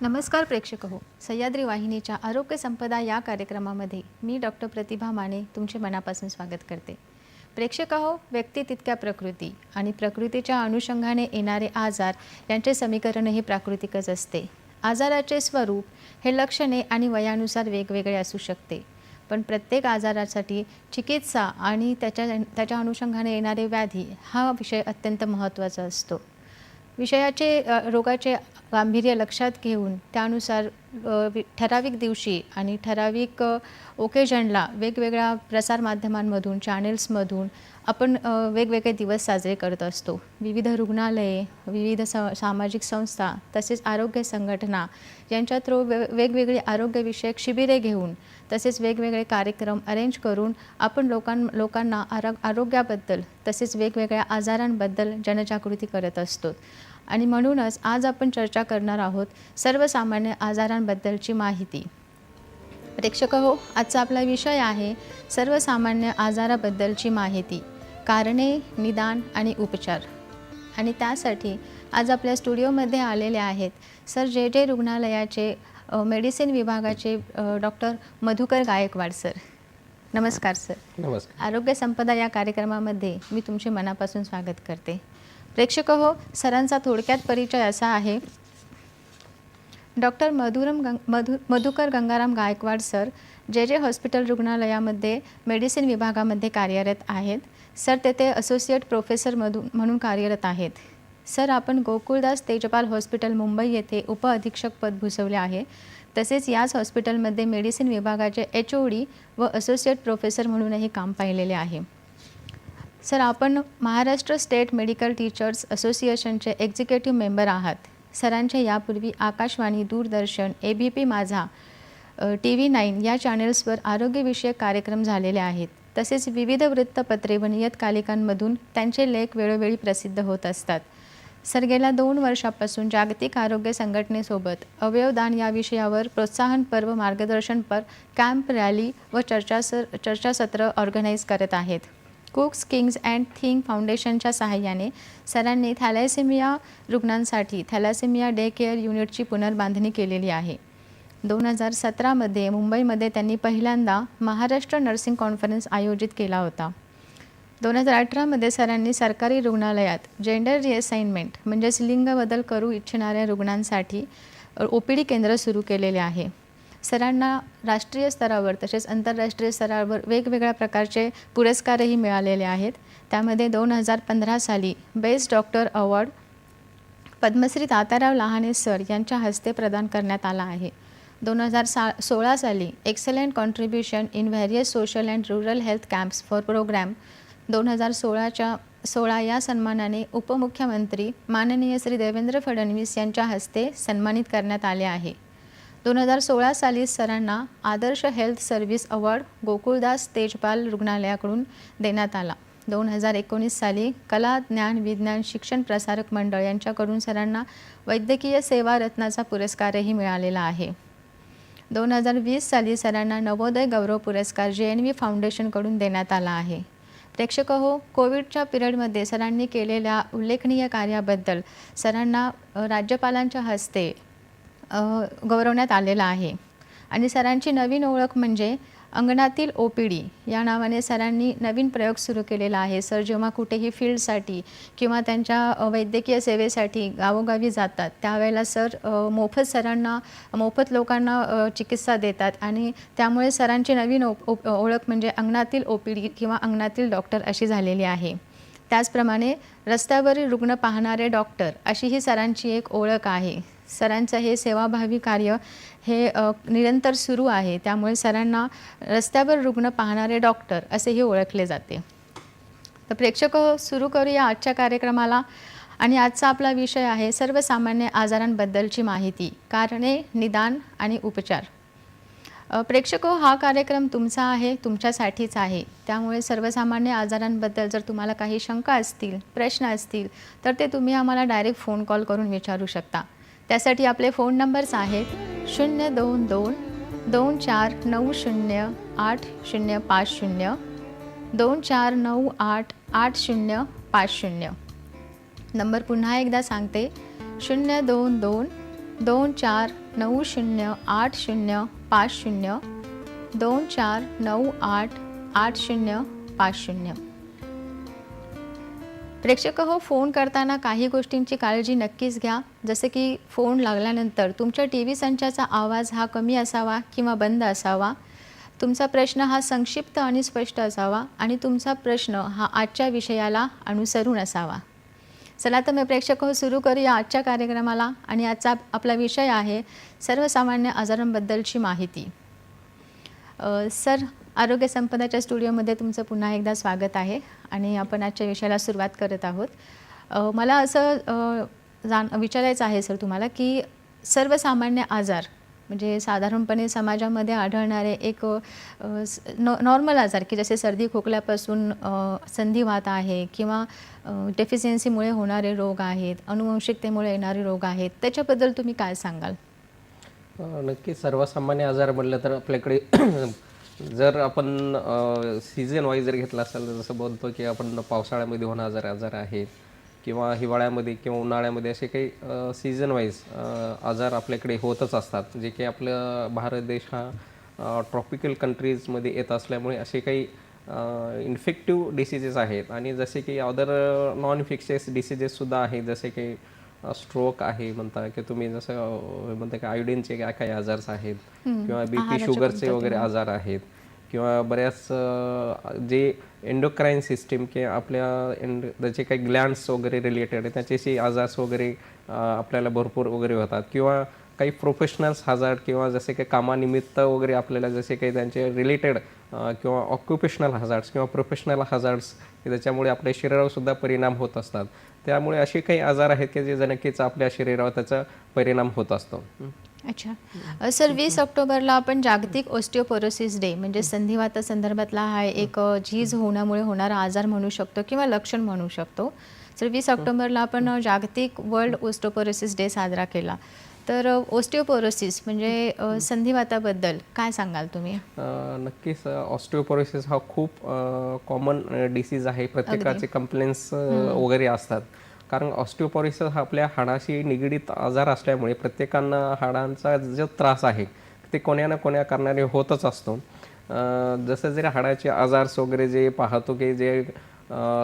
नमस्कार प्रेक्षक हो, सह्याद्री वाहिनीच्या आरोग्य संपदा या कार्यक्रमामध्ये मी डॉक्टर प्रतिभा माने तुमचे मनापासून स्वागत करते. प्रेक्षक हो, व्यक्ती तितक्या प्रकृती आणि प्रकृतीच्या अनुषंगाने येणारे आजार यांचे समीकरण हे प्राकृतिकच असते. आजाराचे स्वरूप हे लक्षणे आणि वयानुसार वेगवेगळे असू शकते, पण प्रत्येक आजारासाठी चिकित्सा आणि त्याच्या अनुषंगाने येणारे व्याधी हा विषय अत्यंत महत्त्वाचा असतो. रोगाचे गांभीर्य लक्षात घेऊन त्यानुसार ठराविक दिवशी आणि ठराविक ओकेजनला वेगवेगळ्या प्रसारमाध्यमांमधून चॅनेल्समधून आपण वेगवेगळे दिवस साजरे करत असतो. विविध रुग्णालये, विविध सामाजिक संस्था तसेच आरोग्य संघटना यांच्या थ्रू वेगवेगळी आरोग्यविषयक शिबिरे घेऊन तसेच वेगवेगळे कार्यक्रम अरेंज करून आपण लोकांना आरोग्याबद्दल तसेच वेगवेगळ्या आजारांबद्दल जनजागृती करत असतो. आणि म्हणूनच आज आपण चर्चा करणार आहोत सर्वसामान्य आजारांबद्दलची माहिती. प्रेक्षक हो, आजचा आपला विषय आहे सर्वसामान्य आजाराबद्दलची माहिती, कारणे, निदान आणि उपचार. आणि त्यासाठी आज आपल्या स्टुडिओमध्ये आलेले आहेत सर जे रुग्णालयाचे मेडिसिन विभागाचे डॉक्टर मधुकर गायकवाड सर. नमस्कार सर. नमस्कार. आरोग्य संपदा या कार्यक्रमामध्ये मी तुमचे मनापासून स्वागत करते. प्रेक्षक हो, सरांचा थोडक्यात परिचय असा आहे. डॉक्टर मधुकर गंगाराम गायकवाड सर जे हॉस्पिटल रुग्णालयामध्ये मेडिसिन विभागामध्ये कार्यरत आहेत. सर तेथे असोसिएट प्रोफेसर म्हणून कार्यरत आहेत. सर आपण गोकुळदास तेजपाल हॉस्पिटल मुंबई येथे उपअधीक्षक पद भूषवले आहे. तसेच याच हॉस्पिटलमध्ये मेडिसिन विभागाचे HOD व असोसिएट प्रोफेसर म्हणूनही काम पाहिलेले आहे. सर आपण महाराष्ट्र स्टेट मेडिकल टीचर्स असोसिएशनचे एक्झिक्युटिव्ह मेंबर आहात. सरांचे यापूर्वी आकाशवाणी, दूरदर्शन, ABP माझा, TV9 या चॅनेल्सवर आरोग्यविषयक कार्यक्रम झालेले आहेत. तसेच विविध वृत्तपत्रे व नियतकालिकांमधून त्यांचे लेख वेळोवेळी प्रसिद्ध होत असतात. सर गेल्या 2 वर्षापासून जागतिक आरोग्य संघटनेसोबत अवयवदान या विषयावर प्रोत्साहनपर व मार्गदर्शनपर कॅम्प, रॅली व चर्चासत्र ऑर्गनाईज करत आहेत. कुक्स किंग्स अँड थिंग फाउंडेशनच्या सहाय्याने सरांनी थॅलेसेमिया रुग्णांसाठी थॅलेसेमिया डे केअर युनिटची पुनर्बांधणी केलेली आहे. 2017मध्ये मुंबईमध्ये त्यांनी पहिल्यांदा महाराष्ट्र नर्सिंग कॉन्फरन्स आयोजित केला होता. 2018मध्ये सरांनी सरकारी रुग्णालयात जेंडर रिअसाइनमेंट म्हणजेच लिंग बदल करू इच्छिणाऱ्या रुग्णांसाठी OPD केंद्र सुरू केलेले आहे. सरांना राष्ट्रीय स्तरावर तसेच आंतरराष्ट्रीय स्तरावर वेगवेगळ्या प्रकारचे पुरस्कारही मिळालेले आहेत. त्यामध्ये 2015 साली best doctor award Padmashri Tatyarao Lahane sir यांच्या हस्ते प्रदान करण्यात आला आहे. 2016 साली excellent contribution in various social and rural health camps for programme 2016 या सन्मानाने उपमुख्यमंत्री माननीय श्री देवेंद्र फडणवीस यांच्या हस्ते सन्मानित करण्यात आले आहे. 2016 साली सरांना Adarsh health service award Gokuldas Tejpal रुग्णालयाकडून देण्यात आला. 2019 साली कला, ज्ञान, विज्ञान शिक्षण प्रसारक मंडळ यांच्याकडून सरांना वैद्यकीय सेवा रत्नाचा पुरस्कारही मिळालेला आहे. 2020 साली सरांना नवोदय गौरव पुरस्कार JNV फाउंडेशनकडून देण्यात आला आहे. प्रेक्षक हो, कोविडच्या पिरियडमध्ये सरांनी केलेल्या उल्लेखनीय कार्याबद्दल सरांना राज्यपालांच्या हस्ते गौरवण्यात आलेला आहे. आणि सरांची नवीन ओळख म्हणजे अंगणातील OPD या नावाने सरांनी नवीन प्रयोग सुरू केलेला आहे. सर जेव्हा कुठेही फील्डसाठी किंवा त्यांच्या वैद्यकीय सेवेसाठी गावोगावी जातात त्यावेळेला सर मोफत लोकांना चिकित्सा देतात आणि त्यामुळे सरांची नवीन ओळख म्हणजे अंगणातील OPD किंवा अंगणातील डॉक्टर अशी झालेली आहे. त्याचप्रमाणे रस्त्यावरील रुग्ण पाहणारे डॉक्टर अशी ही सरांची एक ओळख आहे. सरांचं हे सेवाभावी कार्य हे निरंतर सुरू आहे. त्यामुळे सरांना रस्त्यावर रुग्ण पाहणारे डॉक्टर असेही ओळखले जाते. तर प्रेक्षक सुरू करूया आजच्या कार्यक्रमाला. आणि आजचा आपला विषय आहे सर्वसामान्य आजारांबद्दलची माहिती, कारणे, निदान आणि उपचार. प्रेक्षक हा कार्यक्रम तुमचा आहे, तुमच्यासाठीच आहे. त्यामुळे सर्वसामान्य आजारांबद्दल जर तुम्हाला काही शंका असतील, प्रश्न असतील तर ते तुम्ही आम्हाला डायरेक्ट फोन कॉल करून विचारू शकता. त्यासाठी आपले फोन नंबर्स आहेत 022 2490 8050 2498 8050. नंबर पुन्हा एकदा सांगते 022 24 249850 24988050. प्रेक्षक हो, फोन करताना काही गोष्टींची काळजी नक्कीच घ्या. जसे की फोन लागल्यानंतर तुमच्या टी व्ही संचाचा आवाज हा कमी असावा किंवा बंद असावा. तुमचा प्रश्न हा संक्षिप्त आणि स्पष्ट असावा आणि तुमचा प्रश्न हा आजच्या विषयाला अनुसरून असावा. चला तर मी प्रेक्षक हो, सुरू करूया आजच्या कार्यक्रमाला. आणि आजचा आपला विषय आहे सर्वसामान्य आजारांबद्दलची माहिती. सर, आरोग्य संपदाच्या स्टुडिओमध्ये तुमचं पुन्हा एकदा स्वागत आहे आणि आपण आजच्या विषयाला सुरुवात करत आहोत. मला असं विचारायचं आहे सर तुम्हाला की सर्वसामान्य आजार म्हणजे साधारणपणे समाजामध्ये आढळणारे एक नॉर्मल आजार की जसे सर्दी खोकल्यापासून संधिवात आहे किंवा डेफिशियन्सीमुळे होणारे रोग आहेत, अनुवंशिकतेमुळे येणारे रोग आहेत, त्याच्याबद्दल तुम्ही काय सांगाल? नक्की सर्वसामान्य आजार म्हणलं तर आपल्याकडे जर आपण सीझन वाईज जर घेतला असेल तर जसं बोलतो की आपण पावसाळ्यामध्ये होणारे आजार आहेत किंवा हिवाळ्यामध्ये किंवा उन्हाळ्यामध्ये असे काही सीझन वाईज आजार आपल्याकडे होतच असतात, जे की आपला भारत देश हा ट्रॉपिकल कंट्रीजमध्ये येत असल्यामुळे असे काही इन्फेक्टिव्ह डिसीजेस आहेत. आणि जसे की अदर नॉन इन्फेक्शियस डिसीजेससुद्धा आहेत, जसे की स्ट्रोक आहे म्हणता की तुम्ही जसं म्हणता की आयोडीनचे काय काही आजार्स आहेत किंवा BP शुगरचे वगैरे आजार आहेत किंवा बऱ्याच जे एंडोक्राईन सिस्टीम किंवा आपल्या त्याचे काही ग्लँड्स वगैरे रिलेटेड आहे त्याच्याशी आजार्स वगैरे आपल्याला भरपूर वगैरे होतात किंवा काही प्रोफेशनल्स हजार्ड किंवा जसे काही कामानिमित्त वगैरे आपल्याला जसे काही त्यांचे रिलेटेड किंवा ऑक्युपेशनल हजार्ड्स किंवा प्रोफेशनल हजार्ड्स त्याच्यामुळे आपल्या शरीरावर सुद्धा परिणाम होत असतात. त्यामुळे असे काही आजार आहेत की जे नक्कीच आपल्या शरीरावर त्याचा परिणाम होत असतो. अच्छा सर, 20 ऑक्टोबरला आपण जागतिक ऑस्टिओपोरोसिस डे म्हणजे संधिवाता संदर्भातला हा एक झीज होण्यामुळे होणारा आजार म्हणू शकतो किंवा लक्षण म्हणू शकतो. सर, 20 ऑक्टोबरला आपण जागतिक वर्ल्ड ऑस्टिओपोरोसिस डे साजरा केला. तर ऑस्टिओपोरोसिस म्हणजे संधिवाताबद्दल काय सांगाल तुम्ही? नक्कीच ऑस्टिओपोरोसिस हा खूप कॉमन डिसीज आहे. प्रत्येकाचे कंप्लेंट्स वगैरे असतात, कारण ऑस्टिओपोरोसिस हा आपल्या हाडाशी निगडीत आजार असल्यामुळे प्रत्येकांना हाडांचा जो त्रास आहे ते कोण्या ना कोण्या कारणाने होतच असतो. जसं जरी हाडाचे आजार्स वगैरे जे पाहतो की जे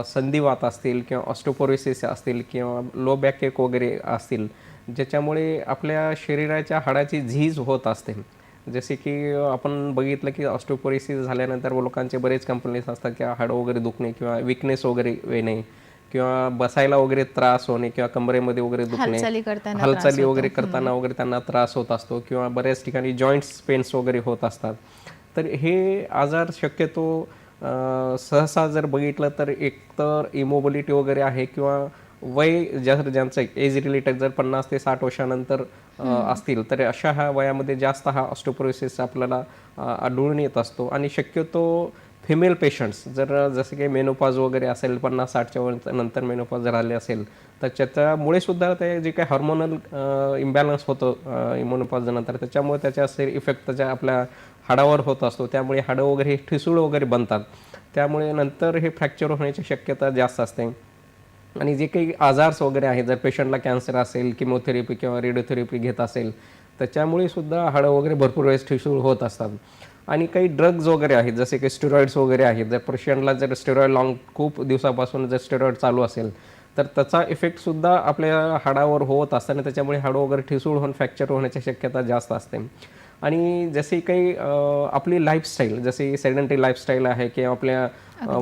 संधिवात असतील किंवा ऑस्टिओपोरोसिस असतील किंवा लो बॅकएक वगैरे असतील, ज्याच्यामुळे आपल्या शरीराच्या हाडाची झीज होत असते. जसे की आपण बघितलं की ऑस्टिओपोरोसिस झाल्यानंतर लोकांचे बरेच कंप्लेंट्स असतात की हाडं वगैरे दुखणे किंवा विकनेस वगैरे येणे किंवा बसायला वगैरे त्रास होणे किंवा कमरेमध्ये वगैरे दुखणे, हालचाली वगैरे करताना वगैरे त्यांना त्रास होत असतो किंवा बऱ्याच ठिकाणी जॉईंट्स पेन्स वगैरे होत असतात. तर हे आजार शक्यतो सहसा जर बघितलं तर एकतर इमोबिलिटी वगैरे आहे किंवा वय ज्यांचं एज रिलेटेड जर 50 ते 60 वर्षानंतर असतील तर अशा ह्या वयामध्ये जास्त हा ऑस्टिओपोरोसिस आपल्याला आढळून येत असतो. आणि शक्यतो फिमेल पेशंट्स जर जसं की मेनोपॉज वगैरे असेल, 50-60च्या नंतर मेनोपॉज जर आले असेल तर त्याच्यामुळे सुद्धा ते जे काही हार्मोनल इम्बॅलन्स होतं मेनोपॉज नंतर, त्याच्यामुळे त्याच्या इफेक्ट त्याच्या आपल्या हाडावर होत असतो. त्यामुळे हाडं वगैरे ठिसूळ वगैरे बनतात, त्यामुळे नंतर हे फ्रॅक्चर होण्याची शक्यता जास्त असते. आणि जे काही आजार्स वगैरे आहेत, जर पेशंटला कॅन्सर असेल, किमोथेरपी किंवा रेडिओथेरपी घेत असेल त्याच्यामुळे सुद्धा हाडं वगैरे भरपूर वेळेस ठिसूळ होत असतात. आणि काही ड्रग्ज वगैरे आहेत जसे की स्टेरॉइड्स वगैरे आहेत, जर पेशंटला जर स्टेरॉइड खूप दिवसापासून जर स्टेरॉइड चालू असेल तर त्याचा इफेक्टसुद्धा आपल्या हाडावर होत असताना त्याच्यामुळे हाडं वगैरे ठिसूळ होऊन फ्रॅक्चर होण्याची शक्यता जास्त असते. आणि जसे काही आपली लाईफस्टाईल, जसे सेडेंटरी लाईफस्टाईल आहे किंवा आपल्या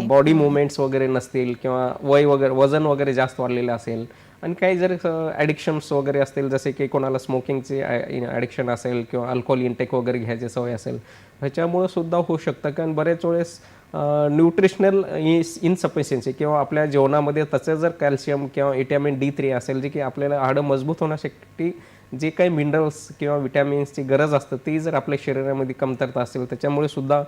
बॉडी मुवमेंट्स वगैरे नसतील किंवा वजन वगैरे जास्त वाढलेलं असेल आणि काही जर ॲडिक्शन्स वगैरे असतील, जसे की कोणाला स्मोकिंगचे ॲडिक्शन असेल किंवा अल्कोहोल इंटेक वगैरे घ्यायची सवय असेल, ह्याच्यामुळं सुद्धा होऊ शकतं. कारण बरेच वेळेस न्यूट्रिशनल इनसफिशियन्सी किंवा आपल्या जेवणामध्ये त्याचं जर कॅल्शियम किंवा व्हिटॅमिन D3 असेल, जे की आपल्याला हाडं मजबूत होण्यासाठी जे काही मिनरल्स किंवा विटॅमिन्सची गरज असतं ती जर आपल्या शरीरामध्ये कमतरता असेल त्याच्यामुळे सुद्धा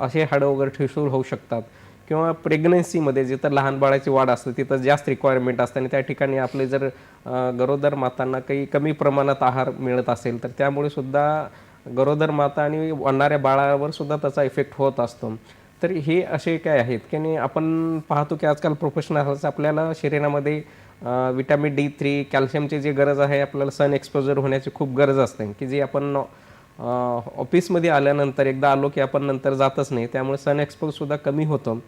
असे हाडं वगैरे ठिसूळ होऊ शकतात. किंवा प्रेग्नन्सीमध्ये जिथं लहान बाळाची वाढ असते तिथं जास्त रिक्वायरमेंट असते आणि त्या ठिकाणी आपले जर गरोदर मातांना काही कमी प्रमाणात आहार मिळत असेल तर त्यामुळे सुद्धा गरोदर माता आणि वाढणाऱ्या बाळावर सुद्धा त्याचा इफेक्ट होत असतो. तर हे असे काय आहेत की नाही, आपण पाहतो की आजकाल प्रोफेशनल्स आपल्याला शरीरामध्ये विटॅमिन D3 कॅल्शियमची जी गरज आहे, आपल्याला सन एक्सपोजर होण्याची खूप गरज असते की जी आपण ऑफिसमध्ये आल्यानंतर एकदा आलो की आपण नंतर जातच नाही, त्यामुळे सन एक्सपोजसुद्धा कमी होतं.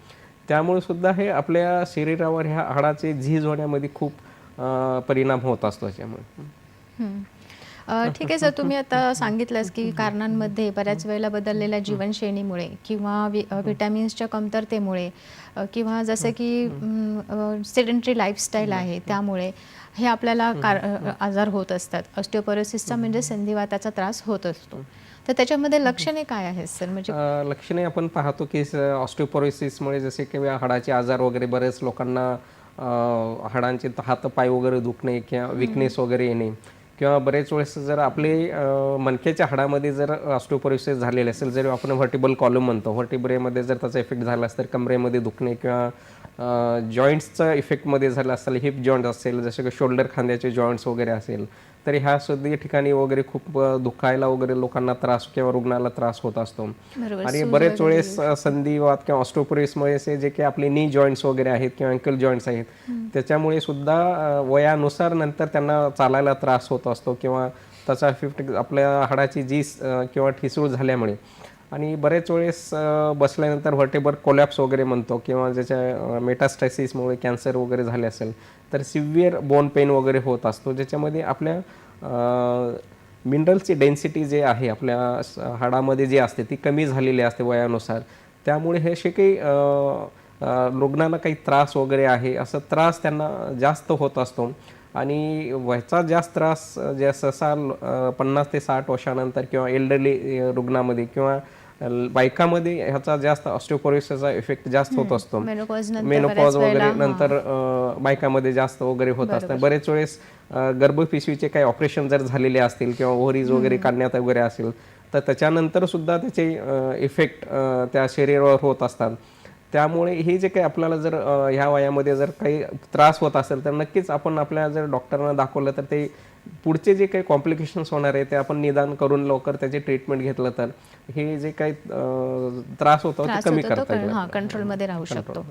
त्यामुळे सुद्धा हे आपल्या शरीरावर ह्या हाडाचे झीज होण्यामध्ये खूप परिणाम होत असतो त्याच्यामुळे. हं. ठीक आहे सर, तुम्ही आता सांगितलंच की कारणांमध्ये बऱ्याच वेळेला बदललेल्या जीवनशैलीमुळे किंवा व्हिटॅमिन्सच्या कमतरतेमुळे किंवा जसं की सेडेंटरी लाईफस्टाईल आहे त्यामुळे हे आपल्याला आजार होत असतात. ऑस्टिओपोरोसिसचा म्हणजे संधिवाताचा त्रास होत असतो. तर त्याच्यामध्ये लक्षणे काय आहेत सर? म्हणजे लक्षणे आपण पाहतो की ऑस्टिओपोरोसिसमुळे जसे की हाडाचे आजार वगैरे बरेच लोकांना हाडांचे हातपाय वगैरे दुखणे किंवा विकनेस वगैरे येणे, किंवा बरेच वेळेस जर आपले मणक्याच्या हाडामध्ये जर ऑस्टिओपोरोसिस झालेले असेल, जर आपण व्हर्टिबल कॉलम म्हणतो, व्हर्टिब्रेमध्ये जर त्याचा इफेक्ट झाला असेल तर कमरेमध्ये दुखणे, किंवा जॉईंट्सचा इफेक्टमध्ये झाला असेल, हिप जॉईंट असेल, जसे की शोल्डर खांद्याचे जॉईंट्स वगैरे असेल, तर ह्या सुद्धा ठिकाणी वगैरे खूप दुखायला वगैरे लोकांना त्रास किंवा रुग्णाला त्रास होत असतो. बरोबर, आणि सूज बरेच वगैरे वेळेस येऊ शकते. संधिवात किंवा ऑस्टिओपोरोसिसमुळे जे काही आपले नी जॉईंट्स वगैरे आहेत किंवा अँकल जॉईंट्स आहेत, त्याच्यामुळे सुद्धा वयानुसार नंतर त्यांना चालायला त्रास होत असतो, किंवा त्याचा इफेक्ट आपल्या हाडाची किंवा ठिसूळ झाल्यामुळे. आणि बरेच वेळेस बसल्यानंतर व्हर्टेबर कोलॅप्स वगैरे म्हणतो, किंवा ज्याच्या मेटास्टॅसिसमुळे कॅन्सर वगैरे झाले असेल तर सिव्हिअर बोन पेन वगैरे होत असतो, ज्याच्यामध्ये आपल्या मिनरलची डेन्सिटी जे आहे आपल्या हाडामध्ये जी असते ती कमी झालेली असते वयानुसार. त्यामुळे हे असे काही रुग्णांना काही त्रास वगैरे आहे, असं त्रास त्यांना जास्त होत असतो. आणि वयाचा जास्त त्रास जे सहसा 50 ते 60 वर्षानंतर किंवा एल्डरली रुग्णामध्ये किंवा बायकामध्ये ह्याचा जास्त ऑस्टिओपोरोसिसचा इफेक्ट जास्त होत असतो. मेनोपॉज नंतर मेनोपॉज बऱ्याच वेळेला वगैरे नंतर बायकामध्ये जास्त वगैरे होत असतात. बरोबर. बरेच वेळेस गर्भपिशवीचे काही ऑपरेशन जर झालेले असतील किंवा ओव्हरीज वगैरे काढण्यात वगैरे असेल, तर त्याच्यानंतर सुद्धा त्याचे इफेक्ट त्या शरीरावर होत असतात. त्यामुळे हे जे काही आपल्याला जर ह्या वयामध्ये जर काही त्रास होत असेल तर नक्कीच आपण आपल्या जर डॉक्टरांना दाखवलं तर ते पुढचे जे काही कॉम्प्लिकेशन्स होणार आहे ते आपण निदान करून लवकर त्याचे ट्रीटमेंट घेतलं तर हे जे काही त्रास होतो ते त्रास कमी होतो तो करता येईल. कंट्रोलमध्ये राहू शकतो.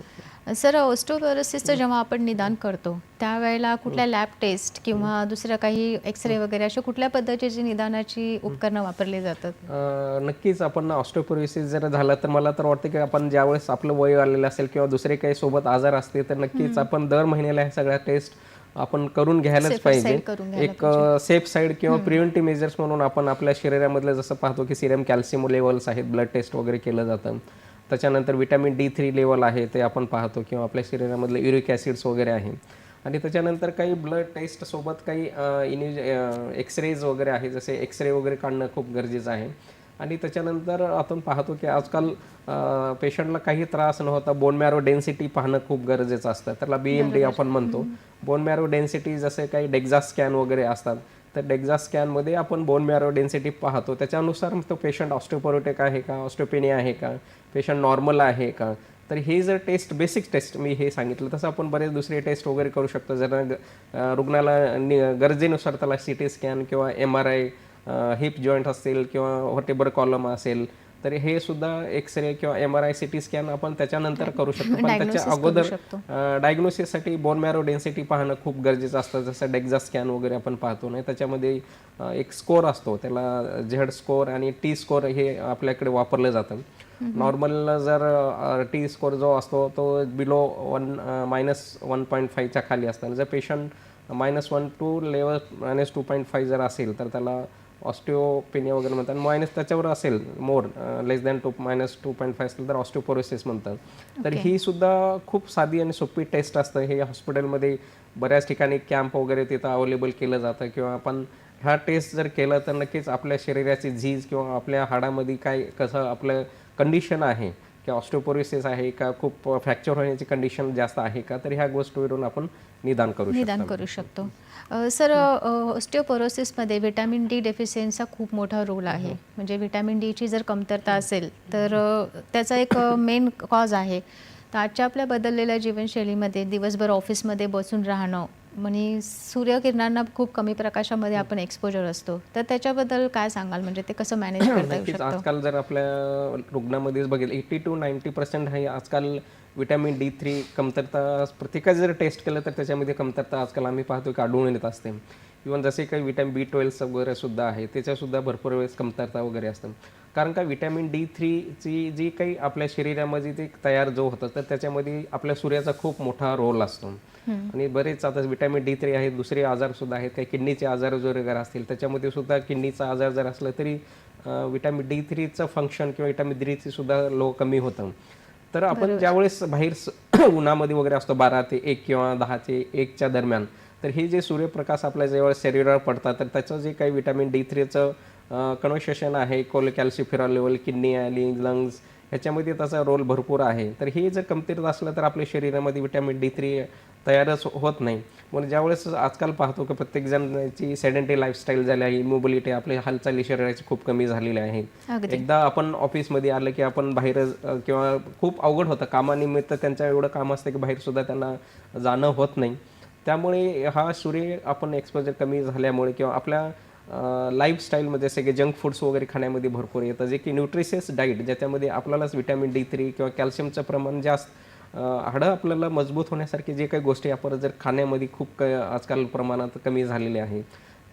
सर, ऑस्टिओपोरोसिसचं जेव्हा आपण निदान करतो त्यावेळेला कुठल्या लॅब टेस्ट किंवा दुसऱ्या काही एक्सरे वगैरे अशा कुठल्या पद्धतीची निदानाची उपकरणं वापरली जातात? नक्कीच आपण ऑस्टिओपोरोसिस जर झालं तर मला तर वाटतं की आपण ज्यावेळेस आपलं वय आलेलं असेल किंवा दुसरे काही सोबत आजार असते तर नक्कीच आपण दर महिन्याला ह्या सगळ्या टेस्ट आपण करून घ्यायलाच Safer पाहिजे. side करून घ्यायला एक सेफ साईड किंवा प्रिव्हेंटिव्ह मेजर्स म्हणून आपण आपल्या शरीरामधलं जसं पाहतो की सिरम कॅल्शियम लेवल्स आहेत, ब्लड टेस्ट वगैरे केलं जातं. त्याच्यानंतर विटॅमिन D3 लेवल आहे ते आपण पाहतो, किंवा आपल्या शरीरामधले युरिक ॲसिड्स वगैरे आहे. आणि त्याच्यानंतर काही ब्लड टेस्ट सोबत काही एक्सरेज वगैरे आहे, जसे एक्सरे वगैरे काढणं खूप गरजेचं आहे. आणि त्याच्यानंतर आपण पाहतो की आजकाल पेशंटला काही त्रास न होता बोन मॅरो डेन्सिटी पाहणं खूप गरजेचं असतं. त्याला BMD आपण म्हणतो. बोन मॅरो डेन्सिटी जसे काही डेक्झा स्कॅन वगैरे असतात, तर डेक्झा स्कॅनमध्ये आपण बोन मॅरो डेन्सिटी पाहतो. त्याच्यानुसार तो पेशंट ऑस्टिओपोरोटिक आहे का, ऑस्टिओपेनिया आहे का, पेशंट नॉर्मल आहे का. तर हे जर टेस्ट बेसिक टेस्ट मी हे सांगितलं, तसं आपण बरेच दुसरे टेस्ट वगैरे करू शकतो. जर रुग्णाला गरजेनुसार त्याला CT स्कॅन किंवा MRI, हिप जॉईंट असेल किंवा व्हर्टेब्रल कॉलम असेल, तर हे सुद्धा एक्सरे किंवा MRI CT स्कॅन आपण त्याच्यानंतर करू शकतो. पण त्याच्या Diagnosis करू अगोदर शकतो. डायग्नोसिससाठी बोन मॅरो डेन्सिटी पाहणं खूप गरजेचं असतं. जसं डेक्झा स्कॅन वगैरे आपण पाहतो नाही, त्याच्यामध्ये एक स्कोअर असतो, त्याला झेड स्कोअर आणि T स्कोअर हे आपल्याकडे वापरलं जातं. नॉर्मल जर T स्कोअर जो असतो तो बिलो -1.5च्या खाली असतात. जर पेशंट -1 टू लेवल -2.5 जर असेल तर त्याला ऑस्टिओपेनिया वगैरे म्हणतात. मायनस त्याच्यावर असेल मोर लेस दॅन -2.5 असेल तर ऑस्टिओपोरोसिस म्हणतात. तर ही सुद्धा खूप साधी आणि सोपी टेस्ट असतं. हे हॉस्पिटलमध्ये बऱ्याच ठिकाणी कॅम्प वगैरे तिथं अवेलेबल केलं जातं, किंवा आपण ह्या टेस्ट जर केलं तर नक्कीच आपल्या शरीराची झीज किंवा आपल्या हाडामध्ये काय कसं आपलं कंडिशन आहे, की ऑस्टिओपोरोसिस आहे का, खूप फ्रॅक्चर होण्याची कंडिशन जास्त आहे का, तर ह्या गोष्टीवरून आपण निदान करू शकतो. सर, ऑस्टिओपोरोसिसमध्ये व्हिटॅमिन D डेफिशियन्सीचा खूप मोठा रोल आहे. म्हणजे व्हिटॅमिन Dची जर कमतरता असेल तर त्याचा एक मेन कॉज आहे. तर आजच्या आपल्या बदललेल्या जीवनशैलीमध्ये दिवसभर ऑफिसमध्ये बसून राहणं, म्हणजे सूर्यकिरणांना खूप कमी प्रकाशामध्ये आपण एक्सपोजर असतो, तर त्याच्याबद्दल काय सांगाल? म्हणजे ते कसं मॅनेज करता येऊ नक्कीच शकतं? आजकाल जर आपल्या रुग्णामध्येच बघितलं 80 to 90% हे आजकाल विटॅमिन D3 कमतरता प्रत्येकाचं जर टेस्ट केलं तर त्याच्यामध्ये कमतरता आजकाल आम्ही पाहतो की आढळून येत असते. इव्हन जसे काही विटॅमिन B12 वगैरे सुद्धा आहे त्याच्यासुद्धा भरपूर वेळेस कमतरता वगैरे असतात. कारण का विटॅमिन D3ची जी काही आपल्या शरीरामध्ये ते तयार जो होतं तर त्याच्यामध्ये आपल्या सूर्याचा खूप मोठा रोल असतो. आणि बरेच आता विटॅमिन D3 आहेत, दुसरे आजारसुद्धा आहेत, काही किडनीचे आजार वगैरे असतील त्याच्यामध्ये सुद्धा किडनीचा आजार जर असला तरी विटॅमिन D3चं फंक्शन किंवा विटॅमिन D3 सुद्धा लो कमी होतं. तर आपण ज्यावेळेस बाहेर उन्हामध्ये वगैरे असतो 12 ते 1 किंवा 10 ते 1च्या दरम्यान, तर हे जे सूर्यप्रकाश आपल्या ज्यावेळेस शरीरावर पडतात तर त्याचं जे काही विटॅमिन D3चं कन्व्हर्सेशन आहे, कॅल्शिफेरॉल लेवल, किडनी आली, लंग्स ह्याच्यामध्ये त्याचा रोल भरपूर आहे. तर हे जर कमतरता असलं तर आपल्या शरीरामध्ये विटॅमिन D3 तयारच होत नाही. म्हणून ज्यावेळेस आजकाल पाहतो की प्रत्येकजणाची सेडेंटरी लाईफस्टाईल झाली आहे, इमोबिलिटी आपली हालचाली शरीराची खूप कमी झालेली आहे. अगदी. एकदा आपण ऑफिसमध्ये आलं की आपण बाहेर किंवा खूप अवघड होतं कामानिमित्त त्यांचं एवढं काम असतं की बाहेरसुद्धा त्यांना जाणं होत नाही. त्यामुळे हा सूर्य आपण एक्सपोजर कमी झाल्यामुळे किंवा आपल्या लाईफस्टाईलमध्ये जसे की जंक फूड्स वगैरे खाण्यामध्ये भरपूर येतं, जे की न्यूट्रिशियस डाईट ज्याच्यामध्ये आपल्यालाच विटॅमिन D3 किंवा कॅल्शियमचं प्रमाण जास्त हाडं आपल्याला मजबूत होण्यासारखे जे काही गोष्टी आपण जर खाण्यामध्ये खूप आजकाल प्रमाणात कमी झालेले आहे.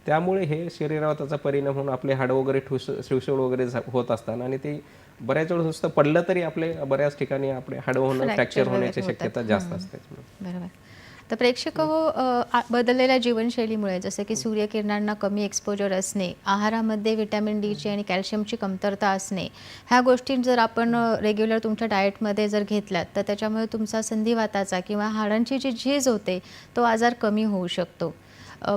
त्यामुळे हे शरीरावर त्याचा परिणाम होऊन आपले हाडं वगैरे ठिसूळ वगैरे होत असतात आणि ते बऱ्याच वेळेस नुसतं पडलं तरी आपले बऱ्याच ठिकाणी आपले हाडं होणं, फ्रॅक्चर होण्याची शक्यता जास्त असते. बरोबर. तर प्रेक्षक हो, बदललेल्या जीवनशैलीमुळे जसं की सूर्यकिरणांना कमी एक्सपोजर असणे, आहारामध्ये विटॅमिन डीची आणि कॅल्शियमची कमतरता असणे, ह्या गोष्टी जर आपण रेग्युलर तुमच्या डाएटमध्ये जर घेतल्यात तर त्याच्यामुळे तुमचा संधिवाताचा किंवा हाडांची जी झीज होते तो आजार कमी होऊ शकतो.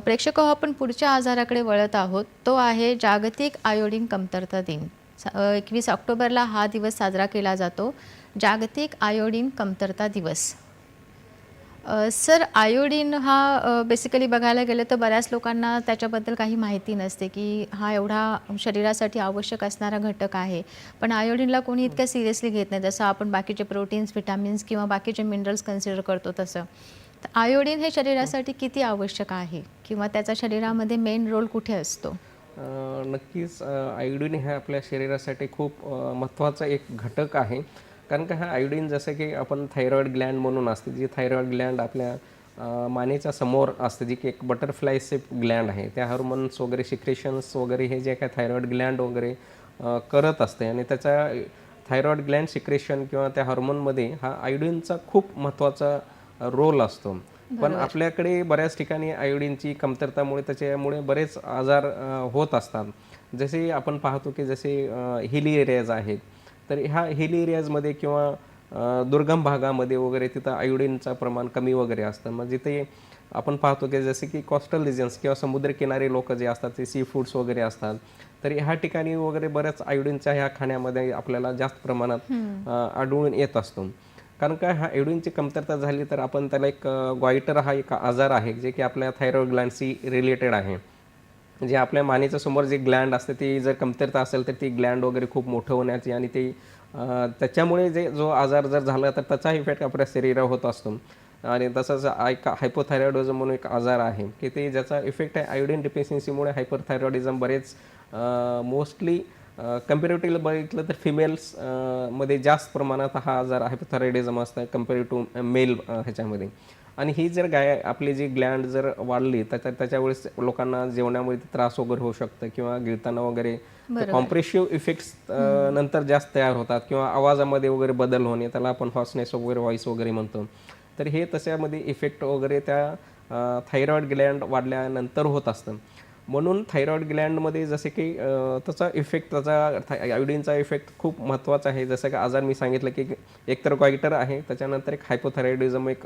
प्रेक्षक हो, आपण पुढच्या आजाराकडे वळत आहोत. तो आहे जागतिक आयोडीन कमतरता दिन. 21 ऑक्टोबरला हा दिवस साजरा केला जातो, जागतिक आयोडीन कमतरता दिवस. सर, आयोडीन हा बेसिकली बघायला गेलं तर बऱ्याच लोकांना त्याच्याबद्दल काही माहिती नसते की हा एवढा शरीरासाठी आवश्यक असणारा घटक आहे. पण आयोडीनला कोणी इतकं सिरियसली घेत नाही, जसं आपण बाकीचे प्रोटीन्स, विटॅमिन्स किंवा बाकीचे मिनरल्स कन्सिडर करतो तसं. तर आयोडीन हे शरीरासाठी किती आवश्यक आहे किंवा त्याचा शरीरामध्ये मेन रोल कुठे असतो? नक्कीच आयोडीन हे आपल्या शरीरासाठी खूप महत्त्वाचा एक घटक आहे. कारण का हा आयोडीन जसं की आपण थायरॉईड ग्लँड म्हणून असते, जी थायरॉईड ग्लँड आपल्या मानेच्या समोर असते, जी की एक बटरफ्लाय शेप ग्लँड आहे. त्या हार्मोन्स वगैरे सिक्रेशन्स वगैरे हे जे काय थायरॉईड ग्लँड वगैरे करत असते आणि त्याचा थायरॉईड ग्लँड सिक्रेशन किंवा त्या हार्मोनमध्ये हा आयोडीनचा खूप महत्त्वाचा रोल असतो. पण आपल्याकडे बऱ्याच ठिकाणी आयोडीनची कमतरतामुळे त्याच्यामुळे बरेच आजार होत असतात. जसे आपण पाहतो की जसे हिली एरियाज आहेत, तर ह्या हिली एरियाजमध्ये किंवा दुर्गम भागामध्ये वगैरे तिथं आयोडीनचं प्रमाण कमी वगैरे असतं. मग जिथे आपण पाहतो की जसे की कोस्टल रिजन्स किंवा समुद्रकिनारी लोक जे असतात ते सी फूड्स वगैरे असतात, तर ह्या ठिकाणी वगैरे बऱ्याच आयोडीनच्या ह्या खाण्यामध्ये आपल्याला जास्त प्रमाणात आढळून येत असतो. कारण काय हा आयोडीनची कमतरता झाली तर आपण त्याला एक गॉइटर हा एक आजार आहे जे की आपल्या थायरॉईड ग्लँडशी रिलेटेड आहे. जे आपल्या मानेच्या समोर जे ग्लँड असते ती जर कमतरता असेल तर ती ग्लँड वगैरे खूप मोठं होण्याची आणि ते त्याच्यामुळे जो आजार जर झाला तर त्याचा इफेक्ट आपल्या शरीरावर होत असतो. आणि तसंच हायपोथायरॉइडिझम म्हणून एक आजार आहे की ते ज्याचा इफेक्ट आहे आयोडीन डिफिशियन्सीमुळे हायपरथायरॉइडिझम बरेच मोस्टली कम्पॅरेटिव्हली बघितलं तर फिमेल्स मध्ये जास्त प्रमाणात हा आजार हायपोथायरॉइडिझम असतं कम्पेअर टू मेल ह्याच्यामध्ये. आणि ही जर आपली जी ग्लँड जर वाढली त्याच्या वेळेस लोकांना जेवणामध्ये त्रास वगैरे होऊ शकतं किंवा गिळताना वगैरे कॉम्प्रेसिव्ह इफेक्ट्स नंतर जास्त तयार होतात किंवा आवाजामध्ये वगैरे बदल होणे, त्याला आपण हॉर्सनेस वगैरे व्हॉइस वगैरे म्हणतो. तर हे तशामध्ये इफेक्ट वगैरे त्या थायरॉईड ग्लँड वाढल्यानंतर होत असतं. म्हणून थायरॉईड ग्लँडमध्ये जसे की त्याचा इफेक्ट त्याचा आयोडीनचा इफेक्ट खूप महत्त्वाचा आहे. जसं की आजार मी सांगितलं की एकतर गॉइटर आहे, त्याच्यानंतर एक हायपोथायरॉइडिझम एक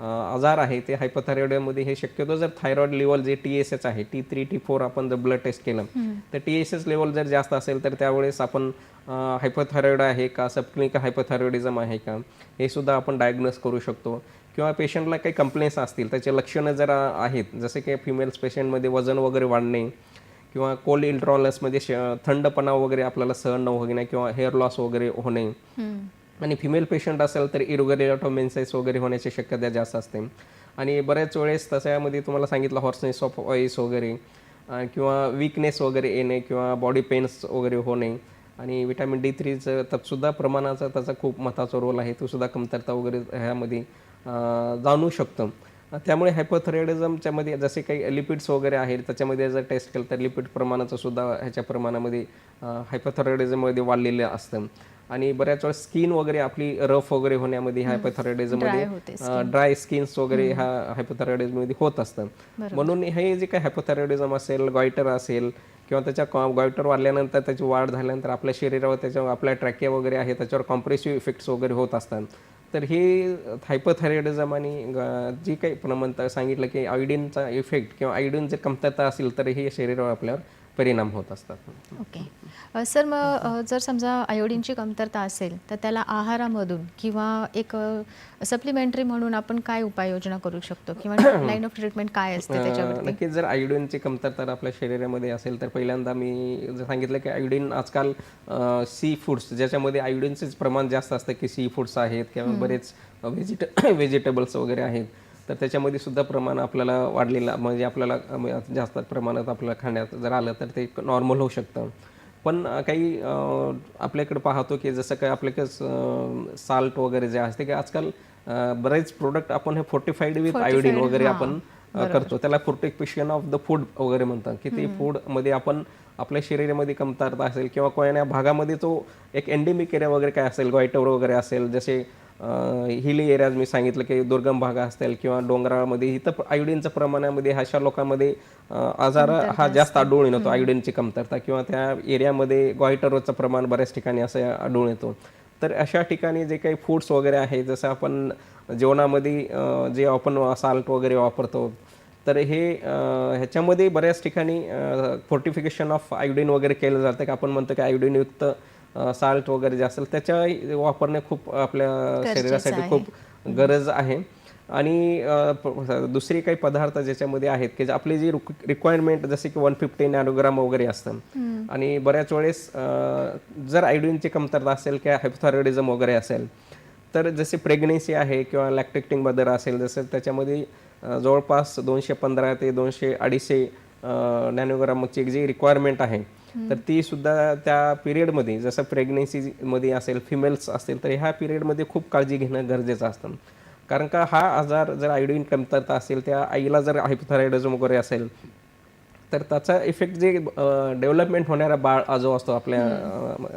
आजार आहे. ते हायपोथायरॉइडमध्ये हे शक्यतो जर थायरॉईड लेवल जे TSH आहे T3 T4 आपण जर ब्लड टेस्ट केलं तर TSH लेवल जर जास्त असेल तर त्यावेळेस आपण हायपोथायरॉईड आहे का, सबक्लिनिकल हायपोथायरॉइडिझम आहे का, हे सुद्धा आपण डायग्नोस करू शकतो. किंवा पेशंटला काही कंप्लेंट्स असतील त्याचे लक्षणं जर आहेत जसे की फिमेल्स पेशंटमध्ये वजन वगैरे वाढणे किंवा कोल्ड इंटॉलरन्समध्ये थंडपणा वगैरे आपल्याला सहन न होणे किंवा हेअर लॉस वगैरे होणे आणि फिमेल पेशंट असेल तर इरेग्युलर मेन्सेस वगैरे होण्याची शक्यता जास्त असते. आणि बऱ्याच वेळेस त्याच्यामध्ये तुम्हाला सांगितलं हॉर्सनेस ऑफ व्हॉइस वगैरे किंवा वीकनेस वगैरे येणे किंवा बॉडी पेन्स वगैरे होणे आणि विटॅमिन D3चं त्यातसुद्धा प्रमाणाचा त्याचा खूप महत्त्वाचा रोल आहे. तो सुद्धा कमतरता वगैरे ह्यामध्ये जाणवू शकतं. त्यामुळे हायपोथायरॉइडिझमच्या मध्ये जसे काही लिपिड्स वगैरे आहेत त्याच्यामध्ये जर टेस्ट केलं तर लिपिड प्रमाणाचं सुद्धा ह्याच्या प्रमाणामध्ये हायपोथायरॉइडिझममध्ये वाढलेलं असतं. आणि बऱ्याच वेळा स्किन वगैरे आपली रफ वगैरे होण्यामध्ये हायपोथायरॉइडिझममध्ये ड्राय स्किन्स वगैरे हा हायपोथायरॉइडिझममध्ये होत असतं. म्हणून हे जे काही हायपोथायरॉइडिझम असेल, गॉयटर असेल किंवा त्याच्या गॉयटर वाढल्यानंतर त्याची वाढ झाल्यानंतर आपल्या शरीरावर त्याच्या आपल्या ट्रॅकिया वगैरे आहे त्याच्यावर कॉम्प्रेसिव्ह इफेक्ट्स वगैरे होत असतात. तर हे हायपोथायरॉइडिझम आणि जी काही प्रमाण सांगितलं की आयोडीनचा इफेक्ट किंवा आयोडीन जर कमतरता असेल तर हे शरीरावर आपल्यावर परिणाम होत असतात. ओके सर, मग जर समजा आयोडीनची कमतरता असेल तर त्याला आहारामधून किंवा एक सप्लिमेंटरी म्हणून आपण काय उपाययोजना करू शकतो किंवा लाईन ऑफ ट्रीटमेंट काय असते त्याच्यावरती? नक्कीच जर आयोडीनची कमतरता आपल्या शरीरामध्ये असेल तर पहिल्यांदा मी जर सांगितलं की आयोडीन आजकाल सी फूड्स ज्याच्यामध्ये आयोडीनचेच प्रमाण जास्त असतं की सी फूड्स आहेत किंवा बरेच व्हेजिटेबल्स वगैरे आहेत तर त्याच्यामध्ये सुद्धा प्रमाण आपल्याला वाढलेलं म्हणजे आपल्याला जास्त प्रमाणात आपल्याला खाण्यात जर आलं तर ते नॉर्मल होऊ शकतं. पण काही आपल्याकडे पाहतो की जसं काय आपल्याकडे साल्ट वगैरे जे असते की आजकाल बरेच प्रोडक्ट आपण हे फोर्टिफाईड विथ आयोडीन वगैरे आपण करतो. त्याला फोर्टिफिकेशन ऑफ द फूड वगैरे म्हणतात की ते फूडमध्ये आपण आपल्या शरीरामध्ये कमतरता असेल किंवा कोण्या भागामध्ये तो एक एंडेमिक एरिया वगैरे काय असेल, गॉयटर वगैरे असेल, जसे हिली एरियाज मी सांगितलं की दुर्गम भाग असतील किंवा डोंगराळमध्ये इथं आयोडीनच्या प्रमाणामध्ये अशा लोकांमध्ये आजार हा जास्त आढळून येतो आयोडीनची कमतरता किंवा त्या एरियामध्ये गॉयटरचं प्रमाण बऱ्याच ठिकाणी असं आढळून येतो. तर अशा ठिकाणी जे काही फूड्स वगैरे आहे जसं आपण जेवणामध्ये जे आपण साल्ट वगैरे वापरतो तर हे ह्याच्यामध्ये बऱ्याच ठिकाणी फोर्टिफिकेशन ऑफ आयोडीन वगैरे केलं जातं की आपण म्हणतो की आयोडीनयुक्त साल्ट वगैरे जे असेल त्याच्या वापरणे खूप आपल्या शरीरासाठी खूप गरज आहे. आणि दुसरे काही पदार्थ ज्याच्यामध्ये आहेत की आपली जी रिक्वायरमेंट जसे की 150 नॅनोग्राम वगैरे असतं आणि बऱ्याच वेळेस जर आयोडीनची कमतरता असेल किंवा हायपोथायरॉइडिझम वगैरे असेल तर जसे प्रेग्नेन्सी आहे किंवा लॅक्टेटिंग मदर असेल जसं त्याच्यामध्ये जवळपास 215 ते 200-250 नॅनोग्रामची जी रिक्वायरमेंट आहे तर ती सुद्धा त्या पिरियडमध्ये जसं प्रेग्नेन्सीमध्ये असेल फिमेल्स असतील तर ह्या पिरियडमध्ये खूप काळजी घेणं गरजेचं असतं. कारण का हा आजार जर आयोडीन कमतरता असेल त्या आईला जर हायपोथायरॉइडिझम वगैरे असेल तर त्याचा इफेक्ट जे डेव्हलपमेंट होणारा बाळ जो असतो आपल्या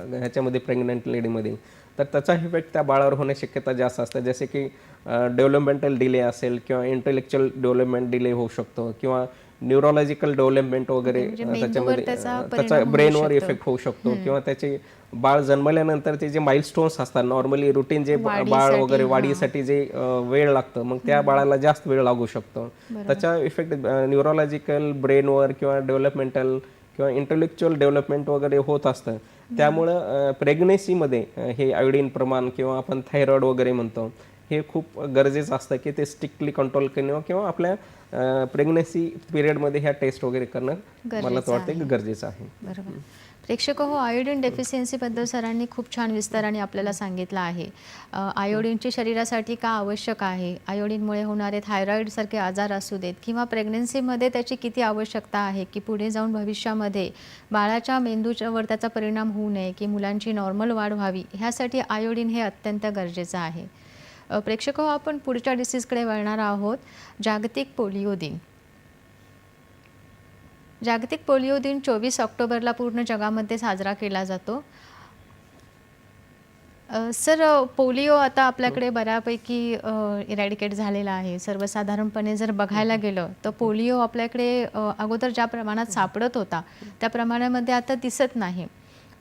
ह्याच्यामध्ये प्रेग्नंट लेडीमध्ये तर त्याचा इफेक्ट त्या बाळावर होण्याची शक्यता जास्त असते. जसे की डेव्हलपमेंटल डिले असेल किंवा इंटेलेक्च्युअल डेव्हलपमेंट डिले होऊ शकतो किंवा न्यूरोलॉजिकल डेव्हलपमेंट वगैरे त्याच्यामध्ये त्याचा ब्रेनवर इफेक्ट होऊ शकतो किंवा त्याचे बाळ जन्मल्यानंतर ते जे माइलस्टोन्स असतात नॉर्मली रुटीन जे बाळ वगैरे वाढीसाठी जे वेळ लागतं मग त्या बाळाला जास्त वेळ लागू शकतो. त्याचा इफेक्ट न्यूरोलॉजिकल ब्रेनवर किंवा डेव्हलपमेंटल किंवा इंटेलेक्च्युअल डेव्हलपमेंट वगैरे होत असतं. त्यामुळं प्रेग्नेन्सीमध्ये हे आयोडीन प्रमाण किंवा आपण थायरॉइड वगैरे म्हणतो हे खूप गरजेचं असतं की ते स्ट्रिक्टली कंट्रोल करणं किंवा आपल्या प्रेग्नन्सी पिरियडमध्ये ह्या टेस्ट वगैरे करणं मला तर वाटतं की गरजेचं आहे. बरोबर. प्रेक्षक हो, आयोडीन डेफिशियन्सीबद्दल सरांनी खूप छान विस्ताराने आपल्याला सांगितलं आहे. आयोडीनची शरीरासाठी का आवश्यक आहे, आयोडीनमुळे होणारे थायरॉईडसारखे आजार असू देत किंवा प्रेग्नन्सीमध्ये त्याची किती आवश्यकता आहे की पुढे जाऊन भविष्यामध्ये बाळाच्या मेंदूच्यावर त्याचा परिणाम होऊ नये की मुलांची नॉर्मल वाढ व्हावी ह्यासाठी आयोडीन हे अत्यंत गरजेचं आहे. प्रेक्षक हो, आपण पुढच्या डिसीजकडे वळणार आहोत. जागतिक पोलिओ दिन. जागतिक पोलिओ दिन 24 ऑक्टोबरला पूर्ण जगामध्ये साजरा केला जातो. सर, पोलिओ आता आपल्याकडे बऱ्यापैकी इरॅडिकेट झालेला आहे. सर्वसाधारणपणे जर बघायला गेलं तर पोलिओ आपल्याकडे अगोदर ज्या प्रमाणात सापडत होता त्या प्रमाणामध्ये आता दिसत नाही.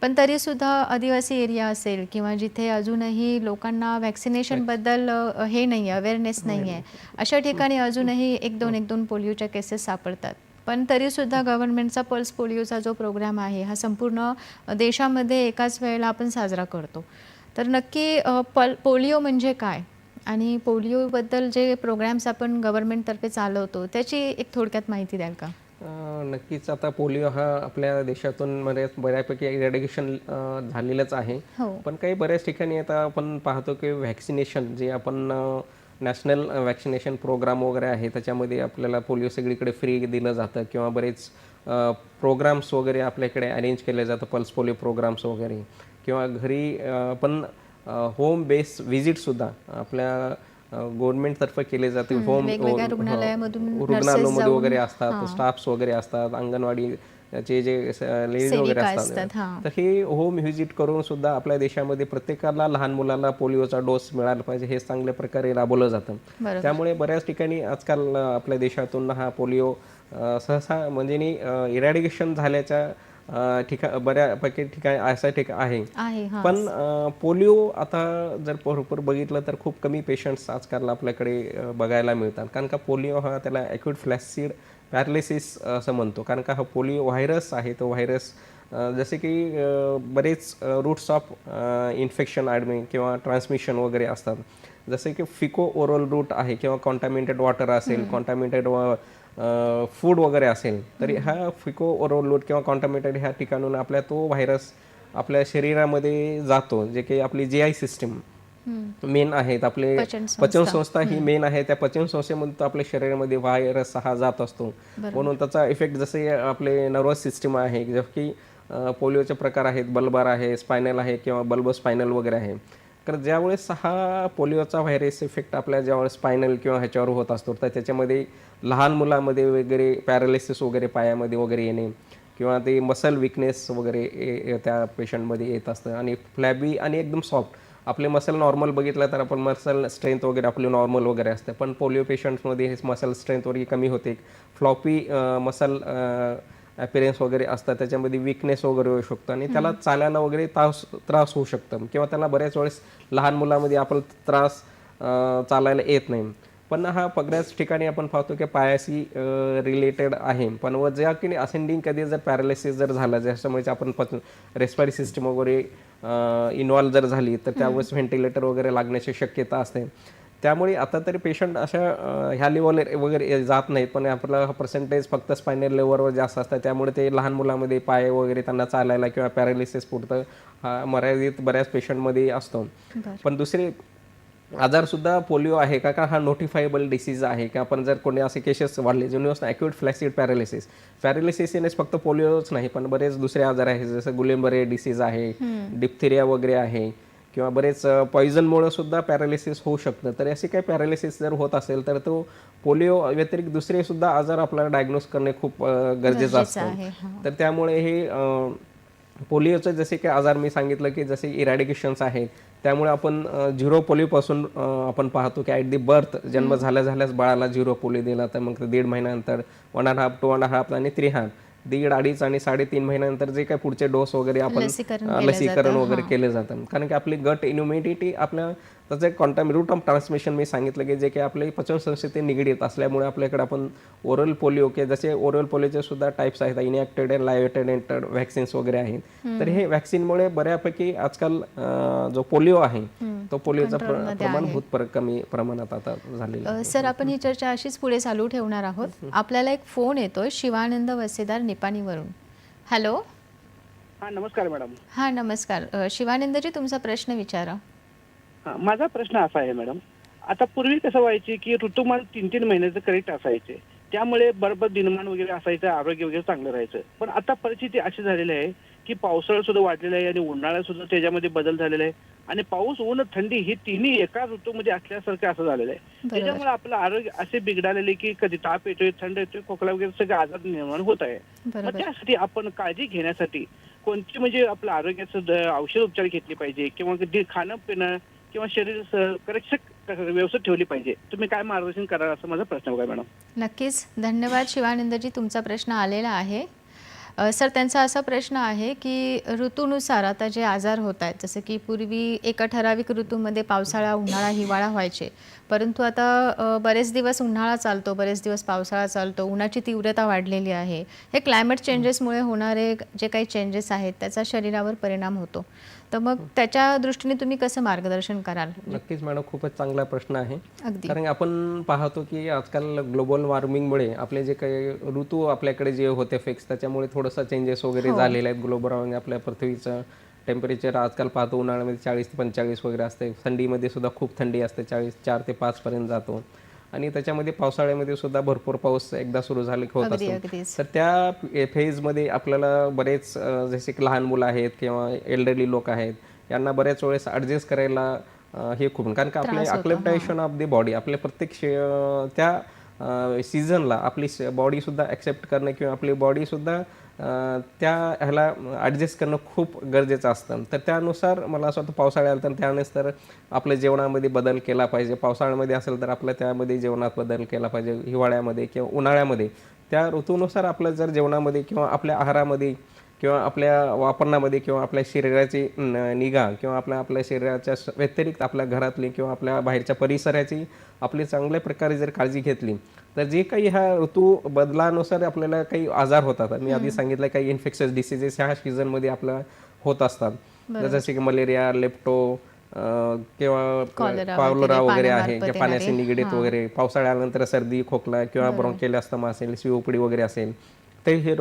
पण तरीसुद्धा आदिवासी एरिया असेल किंवा जिथे अजूनही लोकांना व्हॅक्सिनेशनबद्दल हे नाही आहे, अवेअरनेस नाही आहे, अशा ठिकाणी अजूनही एक दोन पोलिओच्या केसेस सापडतात. पण तरीसुद्धा गव्हर्नमेंटचा पल्स पोलिओचा जो प्रोग्राम आहे हा संपूर्ण देशामध्ये एकाच वेळेला आपण साजरा करतो. तर नक्की पोलिओ म्हणजे काय आणि पोलिओबद्दल जे प्रोग्राम्स आपण गव्हर्नमेंटतर्फे चालवतो त्याची एक थोडक्यात माहिती द्याल का? नक्कीच. आता पोलिओ हा आपल्या देशातून बऱ्यापैकी इरॅडिकेशन झालेलंच आहे. पण काही बऱ्याच ठिकाणी आता आपण पाहतो की व्हॅक्सिनेशन जे आपण नॅशनल वॅक्सिनेशन प्रोग्राम वगैरे आहे, त्याच्यामध्ये आपल्याला पोलिओ सगळीकडे फ्री दिलं जातं किंवा बरेच प्रोग्राम्स वगैरे आपल्याकडे अरेंज केले जातं, पल्स पोलिओ प्रोग्राम्स वगैरे, किंवा घरी पण होम बेस व्हिजिटसुद्धा आपल्या गव्हर्नमेंटतर्फे केले जाते. होम वेगवेगळ्या रुग्णालयामधून nurses रुग्णालयामध्ये जाऊन, वगैरे असतात, स्टाफ्स वगैरे असतात, अंगणवाडीचे जे लेडीज वगैरे सेविका असतात, असतात. हां. तर हे होम व्हिजिट करून सुद्धा आपल्या देशामध्ये प्रत्येकाला, लहान मुलाला पोलिओचा डोस मिळाला पाहिजे हे चांगल्या प्रकारे राबवलं जातं. बरोबर. त्यामुळे बऱ्याच ठिकाणी आजकाल आपल्या देशातून हा पोलिओ सहसा म्हणजे इरॅडिकेशन झाल्याच्या बऱ्यापैकी ठिकाणी असं आहे. आहे. हां. पण पोलिओ आता जर भरपूर बघितलं तर खूप कमी पेशंट्स आजकाल आपल्याकडे बघायला मिळतात, कारण का पोलिओ हा त्याला ॲक्यूट फ्लॅसिड पॅरालिसिस असं म्हणतो, कारण का हा पोलिओ व्हायरस आहे. तो व्हायरस जसे की बरेच रूट्स ऑफ इन्फेक्शन ॲडमिट किंवा ट्रान्समिशन वगैरे असतात, जसे की फिको ओरल रूट आहे किंवा कॉन्टॅमिनेटेड वॉटर असेल, कॉन्टॅमिनेटेड फूड वगैरे असेल, तरी हा फिको ओरल रूट किंवा कॉन्टॅमिनेटेड ह्या ठिकाणून आपल्या तो व्हायरस आपल्या शरीरामध्ये जातो. जे काही आपली GI सिस्टीम मेन आहेत, आपले पचन संस्था ही मेन आहे, त्या पचन संस्थेमध्ये तो आपल्या शरीरामध्ये व्हायरस हा जात असतो. म्हणून त्याचा इफेक्ट जसे आपले नर्वस सिस्टीम आहे, जसं की पोलिओचे प्रकार आहेत, बल्बार आहे, स्पायनल आहे किंवा बल्बो स्पायनल वगैरे आहे. तर ज्यावेळेस हा पोलिओचा व्हायरस इफेक्ट आपल्या ज्यावेळेस स्पायनल किंवा ह्याच्यावर होत असतो, तर त्याच्यामध्ये लहान मुलामध्ये वगैरे पॅरालिसिस वगैरे पायामध्ये वगैरे येणे किंवा ते मसल विकनेस वगैरे त्या पेशंटमध्ये येत असतं, आणि फ्लॅबी आणि एकदम सॉफ्ट. आपले मसल नॉर्मल बघितलं तर आपण मसल स्ट्रेंथ वगैरे आपली नॉर्मल वगैरे असते, पण पोलिओ पेशंट्समध्ये हे मसल स्ट्रेंथ वगैरे कमी होते, फ्लॉपी मसल अपीअरन्स वगैरे असतात, त्याच्यामध्ये विकनेस वगैरे होऊ शकतो आणि त्याला चालायला वगैरे त्रास होऊ शकतं, किंवा त्याला बऱ्याच वेळेस लहान मुलामध्ये आपल्याला त्रास चालायला येत नाही. पण हा बऱ्याच ठिकाणी आपण पाहतो की पायाशी रिलेटेड आहे. पण व ज्या की असेंडिंग कधी जर पॅरालिसिस जर झाला, ज्याच्यामुळे आपण रेस्पिरेटरी सिस्टम वगैरे इन्व्हॉल्व जर झाली, तर त्यावेळेस व्हेंटिलेटर वगैरे लागण्याची शक्यता असते. त्यामुळे आता तरी पेशंट अशा ह्या लेवलवर वगैरे जात नाहीत, पण आपला पर्सेंटेज फक्त स्पायनल लेवलवर जास्त असतं, त्यामुळे ते लहान मुलामध्ये पाय वगैरे त्यांना चालायला किंवा पॅरालिसिस पुरतं हा मर्यादित बऱ्याच पेशंटमध्ये असतो. पण दुसरे आजारसुद्धा पोलिओ आहे का हा नोटिफायबल डिसीज आहे का? आपण जर कोणी असे केसेस वाढले ज्यानुसार ॲक्यूट फ्लॅसिड पॅरालिसिस येण्यास फक्त पोलिओच नाही, पण बरेच दुसरे आजार आहेत, जसं गुलेंबरे डिसीज आहे, डिप्थेरिया वगैरे आहे, किंवा बरेच पॉयझनमुळे सुद्धा पॅरालिसिस होऊ शकतं. तर असे काही पॅरालिसिस जर होत असेल तर तो पोलिओ व्यतिरिक्त दुसरे सुद्धा आजार आपल्याला डायग्नोज करणे खूप गरजेचं असतं. तर त्यामुळे हे पोलिओचे जसे काही आजार मी सांगितलं की जसे इरॅडिकेशन्स आहेत, त्यामुळे आपण झिरो पोलिओपासून आपण पाहतो की ॲट दी बर्थ जन्म झाल्याच बाळाला झिरो पोलिओ दिला, तर मग 1.5 महिन्यानंतर 1.5 to 1.5 आणि 3.5 1.5 2.5 आणि 3.5 महिन्यानंतर जे काही पुढचे डोस वगैरे आपण लसीकरण वगैरे केले जातं, कारण की आपली गट इम्युनिटी आपल्या त्याचं रूट ऑफ ट्रान्समिशन मी सांगितलं की जे काही आपले पचनसंस्थेचे निगडीत असल्यामुळे आपल्याकडे आपण ओरल पोलिओ की जसे ओरल पोलिओचे सुद्धा टाईप्स आहेत, enacted and live attenuated vaccines वगैरे आहेत. तर हे व्हॅक्सिनमुळे बऱ्यापैकी आजकाल जो पोलिओ आहे तो पोलिओचा प्रमाण कमी प्रमाणात आता झालेलं आहे. सर, आपण ही चर्चा अशीच पुढे चालू ठेवणार आहोत. आपल्याला एक फोन येतोय शिवानंद वसेदार निपाणीवरून. हॅलो. हा, नमस्कार मॅडम. हा, नमस्कार. शिवानंदजी, तुमचा प्रश्न विचारा. माझा प्रश्न असा आहे मॅडम, आता पूर्वी कसं व्हायचे की ऋतुमान 3-3 महिन्याचं करेक्ट असायचे, त्यामुळे बरोबर दिनमान वगैरे असायचं, आरोग्य वगैरे चांगलं राहायचं. पण आता परिस्थिती अशी झालेली आहे की पावसाळा सुद्धा वाढलेला आहे आणि उन्हाळ्यात सुद्धा त्याच्यामध्ये बदल झालेला आहे, आणि पाऊस, ऊन, थंडी ही तिन्ही एका ऋतूमध्ये असल्यासारखं असं झालेलं आहे. त्याच्यामुळे आपलं आरोग्य असे बिघडालेले की कधी ताप येतोय, थंड येतोय, खोकला वगैरे सगळे आजार निर्माण होत आहे. मग त्यासाठी आपण काळजी घेण्यासाठी कोणती म्हणजे आपलं आरोग्याचं औषध उपचार घेतली पाहिजे, किंवा खाणं पिणं किंवा शरीर करेक्ट व्यवस्थित ठेवली पाहिजे, तुम्ही काय मार्गदर्शन कराल असं माझा प्रश्न होता मॅडम. नक्कीच. धन्यवाद शिवानंदजी, तुमचा प्रश्न आलेला आहे. सर, त्यांचा असा प्रश्न आहे की ऋतूनुसार आता जे आजार होत आहेत, जसं की पूर्वी एका ठराविक ऋतूमध्ये पावसाळा, उन्हाळा, हिवाळा व्हायचे, परंतु आता बरेच दिवस उन्हाळा चालतो, बरेच दिवस पावसाळा चालतो, उन्हाची तीव्रता वाढलेली आहे. हे क्लायमेट चेंजेसमुळे होणारे जे काही चेंजेस आहेत त्याचा शरीरावर परिणाम होतो. तर मग त्याच्या दृष्टीने तुम्ही कसं मार्गदर्शन कराल? नक्कीच मॅडम, खूपच चांगला प्रश्न आहे. अगदी. कारण आपण पाहतो की आजकाल ग्लोबल वॉर्मिंगमुळे आपले जे काही ऋतू आपल्याकडे जे होते फिक्स, त्याच्यामुळे थोडंसं चेंजेस वगैरे झालेले आहेत. ग्लोबल वॉर्मिंग आपल्या पृथ्वीचं टेम्परेचर आजकाल पाहतो उन्हाळ्यामध्ये 40 ते 45 वगैरे असते, थंडीमध्ये सुद्धा खूप थंडी असते, 4 ते 5 पर्यंत जातो. आणि त्याच्यामध्ये पावसाळ्यामध्ये सुद्धा भरपूर पाऊस एकदा सुरू झाले की होत अगदी असतो. अगदीच. तर त्या फेजमध्ये आपल्याला बरेच जसे की लहान मुलं आहेत किंवा एल्डरली लोक आहेत, यांना बऱ्याच वेळेस ॲडजस्ट करायला हे खूप, कारण का आपले त्रास होतो. अक्लेप्टायझेशन ऑफ द बॉडी आपल्या प्रत्येक त्या सीझनला आपली बॉडीसुद्धा ॲक्सेप्ट करणं किंवा आपली बॉडीसुद्धा त्या ह्याला ॲडजस्ट करणं खूप गरजेचं असतं. तर त्यानुसार मला असं वाटतं पावसाळ्यात आलं तर त्यानुसार आपल्या जेवणामध्ये बदल केला पाहिजे. पावसाळ्यामध्ये असेल तर आपल्या त्यामध्ये जेवणात बदल केला पाहिजे. हिवाळ्यामध्ये किंवा उन्हाळ्यामध्ये त्या ऋतूनुसार आपल्या जर जेवणामध्ये किंवा आपल्या आहारामध्ये किंवा आपल्या वापरण्यामध्ये किंवा आपल्या शरीराची निगा किंवा आपल्या शरीराच्या व्यतिरिक्त आपल्या घरातली किंवा आपल्या बाहेरच्या परिसराची आपली चांगल्या प्रकारे जर काळजी घेतली तर जे काही ह्या ऋतू बदलानुसार आपल्याला काही आजार होतात. मी आधी सांगितलं काही इन्फेक्शस डिसीजेस ह्या सीझनमध्ये आपल्या होत असतात, जसे की मलेरिया, लेप्टो किंवा कॉलरा वगैरे आहे किंवा पाण्याशी निगडीत वगैरे. पावसाळ्यानंतर सर्दी, खोकला किंवा ब्रोंकियल अस्थमा असेल, शिवपडी वगैरे असेल, तर हे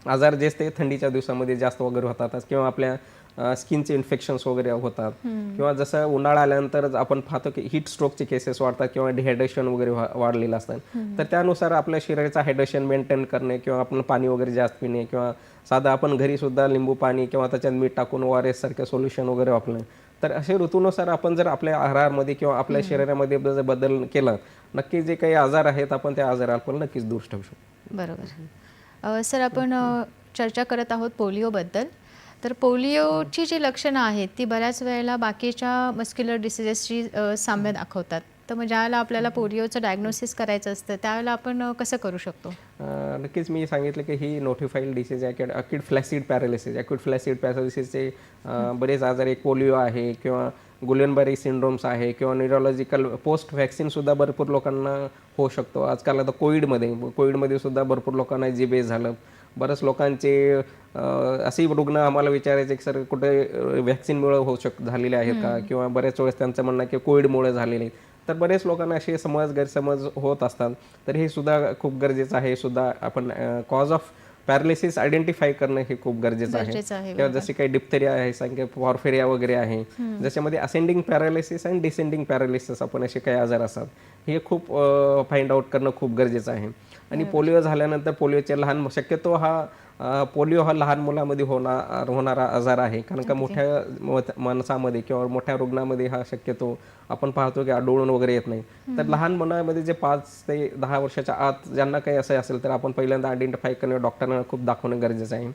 आजार जे असते थंडीच्या दिवसामध्ये जास्त वगैरे होतात किंवा आपल्या स्किनचे इन्फेक्शन्स वगैरे होतात. किंवा जसं उन्हाळा आल्यानंतर आपण पाहतो की हीट स्ट्रोकचे केसेस वाढतात किंवा डिहायड्रेशन वगैरे वाढलेलं असतं. तर त्यानुसार आपल्या शरीराचं हायड्रेशन मेंटेन करणे किंवा आपण पाणी वगैरे जास्त पिणे किंवा साधं आपण घरी सुद्धा लिंबू पाणी किंवा त्याच्यात मीठ टाकून ORS सारखे सोल्युशन वगैरे वापरणे. तर असे ऋतूनुसार आपण जर आपल्या आहारामध्ये किंवा आपल्या शरीरामध्ये जर बदल केला, नक्की जे काही आजार आहेत आपण त्या आजाराला पण नक्कीच दूर ठेवू शकतो. बरोबर. सर, आपण चर्चा करत आहोत पोलिओबद्दल. तर पोलिओची जी लक्षणं आहेत ती बऱ्याच वेळेला बाकीच्या मस्क्युलर डिसीजेसची साम्य दाखवतात. तर मग ज्यावेळेला आपल्याला पोलिओचं डायग्नोसिस करायचं असतं त्यावेळेला आपण कसं करू शकतो? नक्कीच मी सांगितलं की ही नोटिफाईड डिसीज आहे, अक्यूट फ्लॅसिड पॅरालिसिस. अक्यूट फ्लॅसिड पॅरालिसिसचे बरेच आजार, एक पोलिओ आहे किंवा गुलेनबरी सिंड्रोम्स आहे किंवा न्यूरोलॉजिकल पोस्ट व्हॅक्सिनसुद्धा भरपूर लोकांना होऊ शकतो. आजकाल आता कोविडमध्ये सुद्धा भरपूर लोकांना GBS झालं. बऱ्याच लोकांचे असे रुग्ण आम्हाला विचारायचे की सर कुठे व्हॅक्सिनमुळे झालेले आहेत का, किंवा बऱ्याच वेळेस त्यांचं म्हणणं की कोविडमुळे झालेले. तर बरेच लोकांना असे गैरसमज होत असतात. तर हे सुद्धा खूप गरजेचं आहे. सुद्धा आपण कॉज ऑफ पॅरालिसिस आयडेंटिफाय करणं हे खूप गरजेचं आहे. किंवा जसे काही डिप्थेरिया आहे, सांगे पॉर्फेरिया वगैरे आहे, ज्याच्यामध्ये असेंडिंग पॅरालिसिस आणि डिसेंडिंग पॅरालिसिस आपण असे काही आजार असतात, हे खूप फाइंड आउट करणं खूप गरजेचं आहे. आणि पोलिओ झाल्यानंतर शक्यतो पोलिओ हा लहान मुलामध्ये होणारा आजार आहे, कारण का मोठ्या माणसामध्ये किंवा मोठ्या रुग्णामध्ये हा शक्यतो आपण पाहतो की आढळून वगैरे येत नाही. तर लहान मुलांमध्ये जे 5 ते 10 वर्षाच्या आत ज्यांना काही असं असेल तर आपण पहिल्यांदा आयडेंटिफाय करणं, डॉक्टरांना खूप दाखवणं गरजेचं आहे.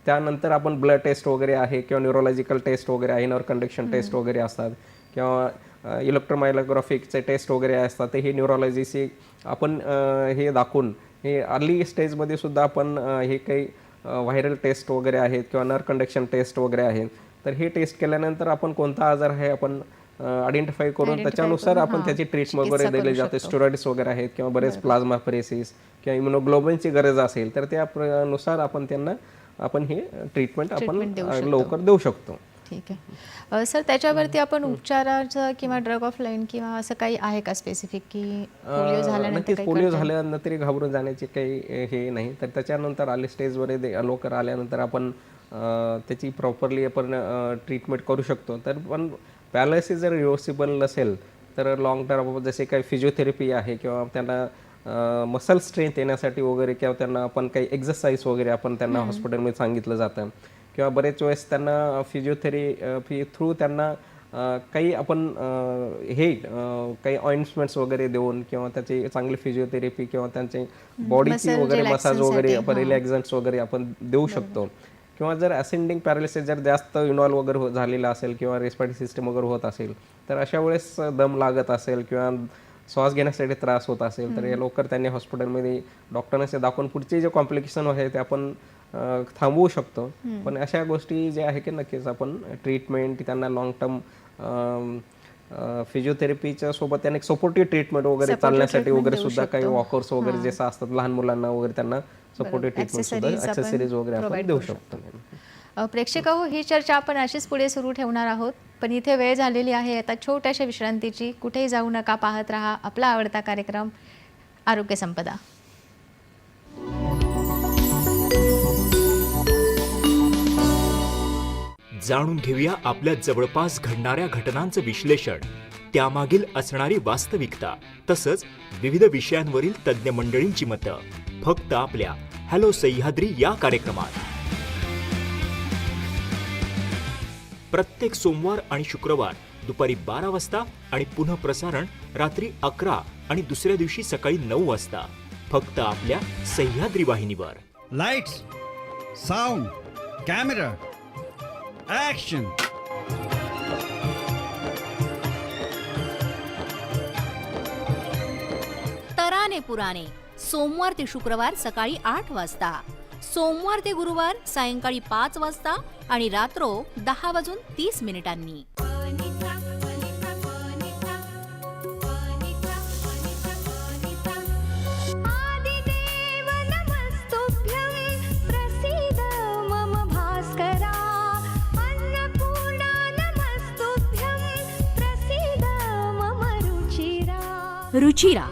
त्यानंतर आपण ब्लड टेस्ट वगैरे आहे किंवा न्यूरोलॉजिकल टेस्ट वगैरे आहे, नर्व कंडक्शन टेस्ट वगैरे असतात किंवा इलेक्ट्रोमायोग्राफिकचे टेस्ट वगैरे असतात. तर हे न्यूरोलॉजीशी आपण हे दाखवून हे अर्ली स्टेजमध्ये सुद्धा आपण हे काही व्हायरल टेस्ट वगैरे आहेत किंवा नर्व कंडक्शन टेस्ट वगैरे आहेत. तर हे टेस्ट केल्यानंतर आपण कोणता आजार आहे आपण आयडेंटिफाय करून त्याच्यानुसार आपण त्याची ट्रीटमेंट वगैरे दिली जाते. स्टेरॉइड्स वगैरे आहेत किंवा बरेच प्लाझ्मा फेरेसिस किंवा इम्युनोग्लोबिनची गरज असेल तर त्यानुसार आपण त्यांना हे ट्रीटमेंट आपण लवकर देऊ शकतो. ठीक आहे. सर, त्याच्यावरती आपण उपचाराचं किंवा ड्रग ऑफ लाईन किंवा असं काही आहे का स्पेसिफिक की पोलिओ झाल्यानंतर? नक्कीच पोलिओ झाल्यानंतर घाबरून जाण्याचे काही हे नाही. तर त्याच्यानंतर आले स्टेजवर लवकर आल्यानंतर आपण त्याची प्रॉपरली आपण ट्रीटमेंट करू शकतो. तर पण पॅरालिसिस जर रिव्हर्सिबल नसेल तर लॉंग टर्म जसे काही फिजिओथेरपी आहे किंवा त्यांना मसल स्ट्रेंथ येण्यासाठी वगैरे किंवा त्यांना आपण काही एक्सरसाइज वगैरे आपण त्यांना हॉस्पिटलमध्ये सांगितलं जातं किंवा बरेच वेळेस त्यांना फिजिओथेरपी थ्रू त्यांना काही आपण काही ऑइंटमेंट्स वगैरे देऊन किंवा त्याची चांगली फिजिओथेरपी किंवा त्यांचे बॉडीची वगैरे मसाज वगैरे आपण रिलॅक्झंट्स वगैरे आपण देऊ शकतो. किंवा जर असेंडिंग पॅरालिसिस जर जास्त इन्व्हॉल्व वगैरे झालेला असेल किंवा रेस्पिरेटरी सिस्टम वगैरे होत असेल तर अशा वेळेस दम लागत असेल किंवा श्वास घेण्यासाठी त्रास होत असेल तर या लवकर त्यांनी हॉस्पिटलमध्ये डॉक्टरांना दाखवून पुढचे जे कॉम्प्लिकेशन आहे ते आपण थांबवू शकतो. पण अशा गोष्टी ज्या आहे की नक्कीच आपण ट्रीटमेंट त्यांना लॉंग टर्म फिजिओथेरपीच्या सोबत त्यांना एक सपोर्टिव्ह ट्रीटमेंट वगैरे चालण्यासाठी वगैरे सुद्धा काही वॉकर्स वगैरे जे असतात लहान मुलांना वगैरे त्यांना सपोर्टिव्ह ट्रीटमेंट सुद्धा ॲक्सेसरीज वगैरे आपण देऊ शकतो. प्रेक्षक हो, ही चर्चा आपण अशीच पुढे सुरू ठेवणार आहोत, पण इथे वेळ झालेली आहे आता छोट्याशा विश्रांतीची. कुठेही जाऊ नका, पाहत रहा आपला आवडता कार्यक्रम आरोग्य संपदा. जाणून घेऊया आपल्या जवळपास घडणाऱ्या घटनांचं विश्लेषण, त्यामागील असणारी वास्तविकता, तसंच विविध विषयांवरील तज्ज्ञ मंडळींची मतं, फक्त आपल्या हॅलो सह्याद्री या कार्यक्रमात. प्रत्येक सोमवार आणि शुक्रवार दुपारी 12 वाजता आणि पुनः प्रसारण रात्री 11 आणि दुसऱ्या दिवशी सकाळी 9 वाजता, फक्त आपल्या सह्याद्री वाहिनीवर. Lights, sound, camera, action. तराने पुराणे सोमवार ते शुक्रवार सकाळी 8 वाजता, सोमवार ते गुरुवार सायंकाळी 5 वाजता आणि रात्रो 10:30 रुचिरा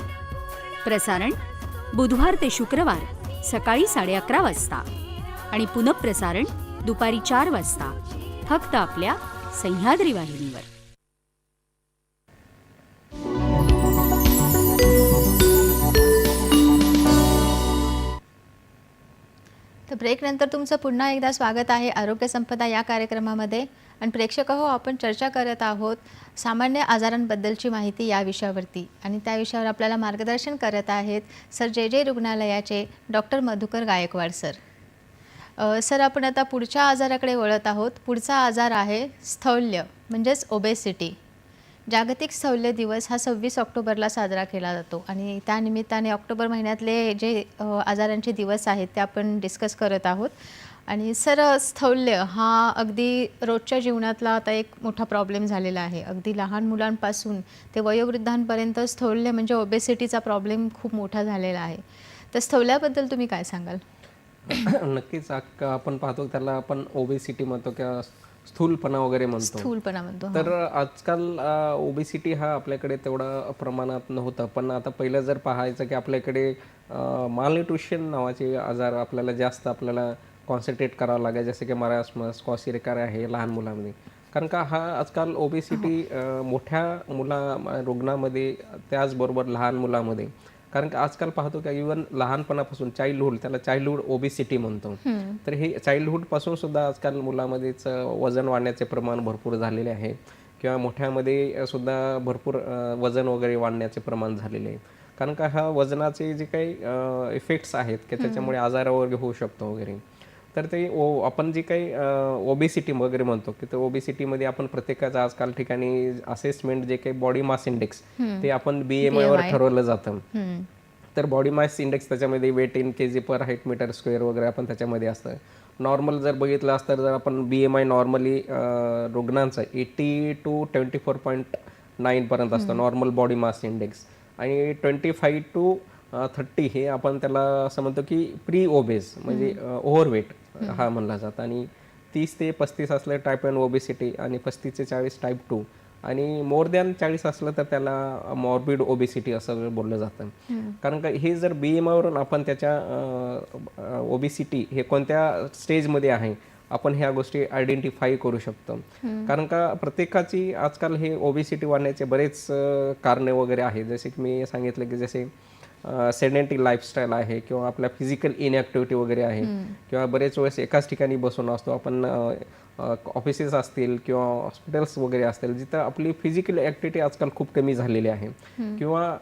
प्रसारण बुधवार ते शुक्रवार सकाळी 11:30 वाजता आणि पुनःप्रसारण दुपारी 4 वाजता, फक्त आपल्या सह्याद्री वाहिनीवर. तर ब्रेकनंतर तुमचं पुन्हा एकदा स्वागत आहे आरोग्य संपदा या कार्यक्रमामध्ये. आणि प्रेक्षक हो, आपण चर्चा करत आहोत सामान्य आजारांबद्दलची माहिती या विषयावरती, आणि त्या विषयावर आपल्याला मार्गदर्शन करत आहेत सर जे रुग्णालयाचे doctor Madhukar Gaikwad sir. Sir, आपण आता पुढच्या आजाराकडे वळत आहोत. पुढचा आजार आहे स्थौल्य म्हणजेच ओबेसिटी. जागतिक स्थौल्य दिवस हा 26 ऑक्टोबरला साजरा केला जातो आणि त्यानिमित्ताने ऑक्टोबर महिन्यातले जे आजारांचे दिवस आहेत ते आपण डिस्कस करत आहोत. आणि सर, स्थौल्य हा अगदी रोजच्या जीवनातला आता एक मोठा प्रॉब्लेम झालेला आहे. अगदी लहान मुलांपासून ते वयोवृद्धांपर्यंत स्थौल्य म्हणजे ओबेसिटीचा प्रॉब्लेम खूप मोठा झालेला आहे. तर स्थौल्याबद्दल तुम्ही काय सांगाल? नक्कीच. आपण पाहतो त्याला आपण ओबेसिटी म्हणतो किंवा स्थूलपणा वगैरे म्हणतो. स्थूलपणा म्हणतो. तर आजकाल ओबेसिटी हा आपल्याकडे तेवढा प्रमाणात नव्हता, पण आता पहिलं जर पाहायचं की आपल्याकडे मालन्यूट्रिशन नावाचे आजार आपल्याला जास्त कॉन्सन्ट्रेट करावं लागेल, जसे की मरासमस, क्वॉशिरिका आहे लहान मुलांमध्ये. कारण का हा आजकाल ओबेसिटी मोठ्या रुग्णामध्ये, त्याचबरोबर लहान मुलामध्ये. कारण का आजकाल पाहतो की इव्हन लहानपणापासून त्याला चाइल्डहुड ओबेसिटी म्हणतो. तर हे चाइल्डहुडपासून सुद्धा आजकाल मुलामध्येच वजन वाढण्याचे प्रमाण भरपूर झालेले आहे, किंवा मोठ्यामध्ये सुद्धा भरपूर वजन वगैरे वाढण्याचे प्रमाण झालेले आहे. कारण का हा वजनाचे जे काही इफेक्ट्स आहेत की त्याच्यामुळे आजार वगैरे होऊ शकतो वगैरे. तर ते आपण जे काही ओबेसिटी वगैरे म्हणतो की ते ओबेसिटीमध्ये आपण प्रत्येकाचं आजकाल ठिकाणी असेसमेंट जे काही बॉडी मास इंडेक्स ते आपण BMI वर ठरवलं जातं. तर बॉडी मास इंडेक्स त्याच्यामध्ये weight in kg per height metre square वगैरे आपण त्याच्यामध्ये असतं. नॉर्मल जर बघितलं असतं जर आपण BMI नॉर्मली रुग्णांचं 80 to 24.9 पर्यंत असतं नॉर्मल बॉडी मास इंडेक्स, आणि 25 to 30 हे आपण त्याला असं म्हणतो की प्री ओबेस म्हणजे ओव्हरवेट हा म्हणला जातं. आणि 30 ते 35 असलं टाईप 1 ओबेसिटी, आणि 35 ते 40 टाईप 2, आणि मोर दॅन 40 असलं तर त्याला मॉर्बिड ओबेसिटी असं बोललं जातं. कारण का हे जर BMI वरून आपण त्याच्या ओबेसिटी हे कोणत्या स्टेजमध्ये आहे आपण ह्या गोष्टी आयडेंटिफाय करू शकतो. कारण का प्रत्येकाची आजकाल हे ओबेसिटी वाढण्याचे बरेच कारणे वगैरे आहेत. जसे की मी सांगितलं की जसे सेडेंटरी लाईफस्टाईल आहे, किंवा आपल्या फिजिकल इनॲक्टिव्हिटी वगैरे आहे, किंवा बरेच वेळेस एकाच ठिकाणी बसून असतो आपण. ऑफिसेस असतील किंवा हॉस्पिटल्स वगैरे असतील जिथं आपली फिजिकल ॲक्टिव्हिटी आजकाल खूप कमी झालेली आहे, किंवा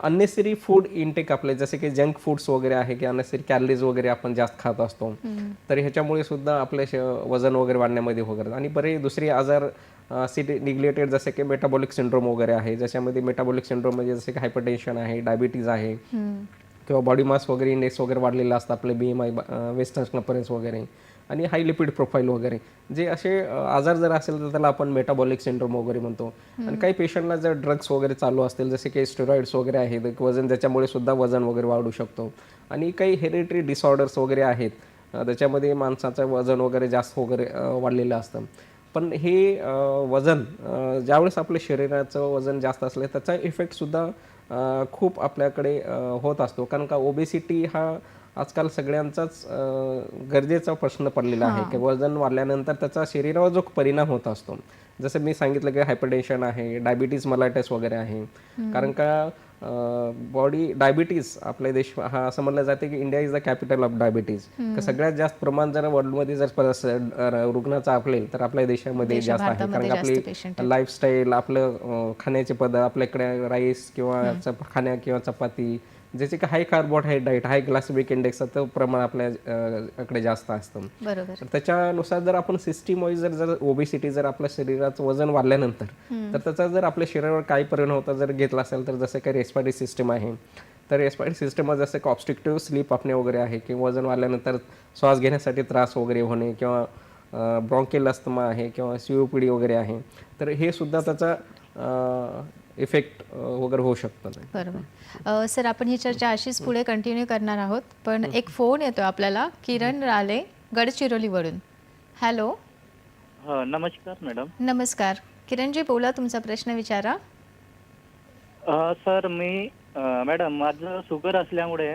अननेसरी फूड इनटेक आपले जसे की जंक फूड्स वगैरे आहे की अननेसरी कॅलरीज वगैरे आपण जास्त खात असतो. तर ह्याच्यामुळे सुद्धा आपले वजन वगैरे वाढण्यामध्ये वगैरे, आणि बरे दुसरे आजार निग्लेक्टेड जसे की मेटाबॉलिक सिंड्रोम वगैरे आहे, ज्याच्यामध्ये मेटाबॉलिक सिंड्रोम म्हणजे जसे की हायपरटेन्शन आहे, डायबिटीज आहे, किंवा बॉडी मास वगैरे इंडेक्स वगैरे वाढलेला असतं आपले BMI वेस्टर्न कंपरेन्स वगैरे, आणि हाय लिपिड प्रोफाईल वगैरे. जे असे आजार जर असेल तर त्याला आपण मेटाबॉलिक सिंड्रोम वगैरे म्हणतो. आणि काही पेशंटला जर ड्रग्स वगैरे चालू असतील जसे की स्टेरॉइड्स वगैरे आहेत वजन, ज्याच्यामुळे सुद्धा वजन वगैरे वाढू शकतो. आणि काही हेरिटरी डिसऑर्डर्स वगैरे आहेत त्याच्यामध्ये माणसाचं वजन वगैरे जास्त वगैरे वाढलेलं असतं. पण हे वजन ज्यावेळेस आपल्या शरीराचं वजन जास्त असलं त्याचा इफेक्टसुद्धा खूप आपल्याकडे होत असतो. कारण का ओबेसिटी हा आजकाल सगळ्यांचाच गरजेचा प्रश्न पडलेला आहे की वजन वाढल्यानंतर त्याचा शरीरावर जो परिणाम होत असतो, जसं मी सांगितलं की हायपरटेन्शन आहे, डायबिटीज मलायटिस वगैरे आहे. कारण का बॉडी डायबिटीज आपल्या देश हा असं म्हणलं जाते की India is the capital of diabetes. सगळ्यात जास्त प्रमाण जर वर्ल्डमध्ये जर रुग्णाचं आपलेल तर आपल्या देशामध्ये जास्त आहे. कारण का आपली लाईफस्टाईल, आपलं खाण्याचे पदार्थ, आपल्याकडे राईस किंवा खाण्या किंवा चपाती, ज्याचे की हाय कार्बोहायड्रेट डाएट, हाय ग्लायसेमिक इंडेक्सचं प्रमाण आपल्याकडे जास्त असतं. बरोबर. तर त्याच्यानुसार जर आपण सिस्टीम वाईज जर ओबेसिटी जर आपल्या शरीराचं वजन वाढल्यानंतर तर त्याचा जर आपल्या शरीरावर काही परिणाम होता जर घेतला असेल तर जसं काही रेस्पिरेटरी सिस्टम आहे, तर रेस्पिरेटरी सिस्टम जसं की ऑब्स्ट्रक्टिव्ह स्लीप अपने वगैरे आहे, किंवा वजन वाढल्यानंतर श्वास घेण्यासाठी त्रास वगैरे होणे, किंवा ब्रॉन्कियल अस्थमा आहे, किंवा COPD वगैरे आहे, तर हे सुद्धा त्याचा इफेक्ट वगैरे होऊ शकतं. बरोबर. सर, आपण ही चर्चा अशीच पुढे कंटिन्यू करणार आहोत, पण एक फोन येतो आपल्याला किरण राले गडचिरोलीवरून. हॅलो. नमस्कार मॅडम. नमस्कार किरणजी, बोला, तुमचा प्रश्न विचारा. सर मी मॅडम माझं शुगर असल्यामुळे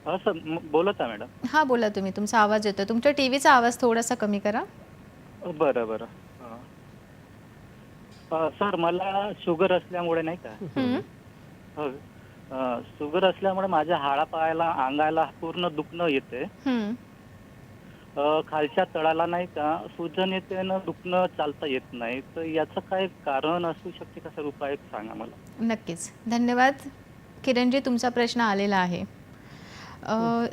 सर बोलत आहे मॅडम. हां, बोला तुम्ही, तुमचा आवाज येतो. तुमच्या टीव्हीचा आवाज थोडासा कमी करा. बरं बरं. सर मला शुगर असल्यामुळे नाही का, शुगर असल्यामुळे माझ्या हाडापायाला अंगाला पूर्ण दुखणं येते. खालच्या तळाला नाही का सूजन येते ना, दुखणं, चालता येत नाही. तर याचं काय कारण असू शकते का सर? उपाय सांगा मला. नक्कीच, धन्यवाद किरणजी, तुमचा प्रश्न आलेला आहे.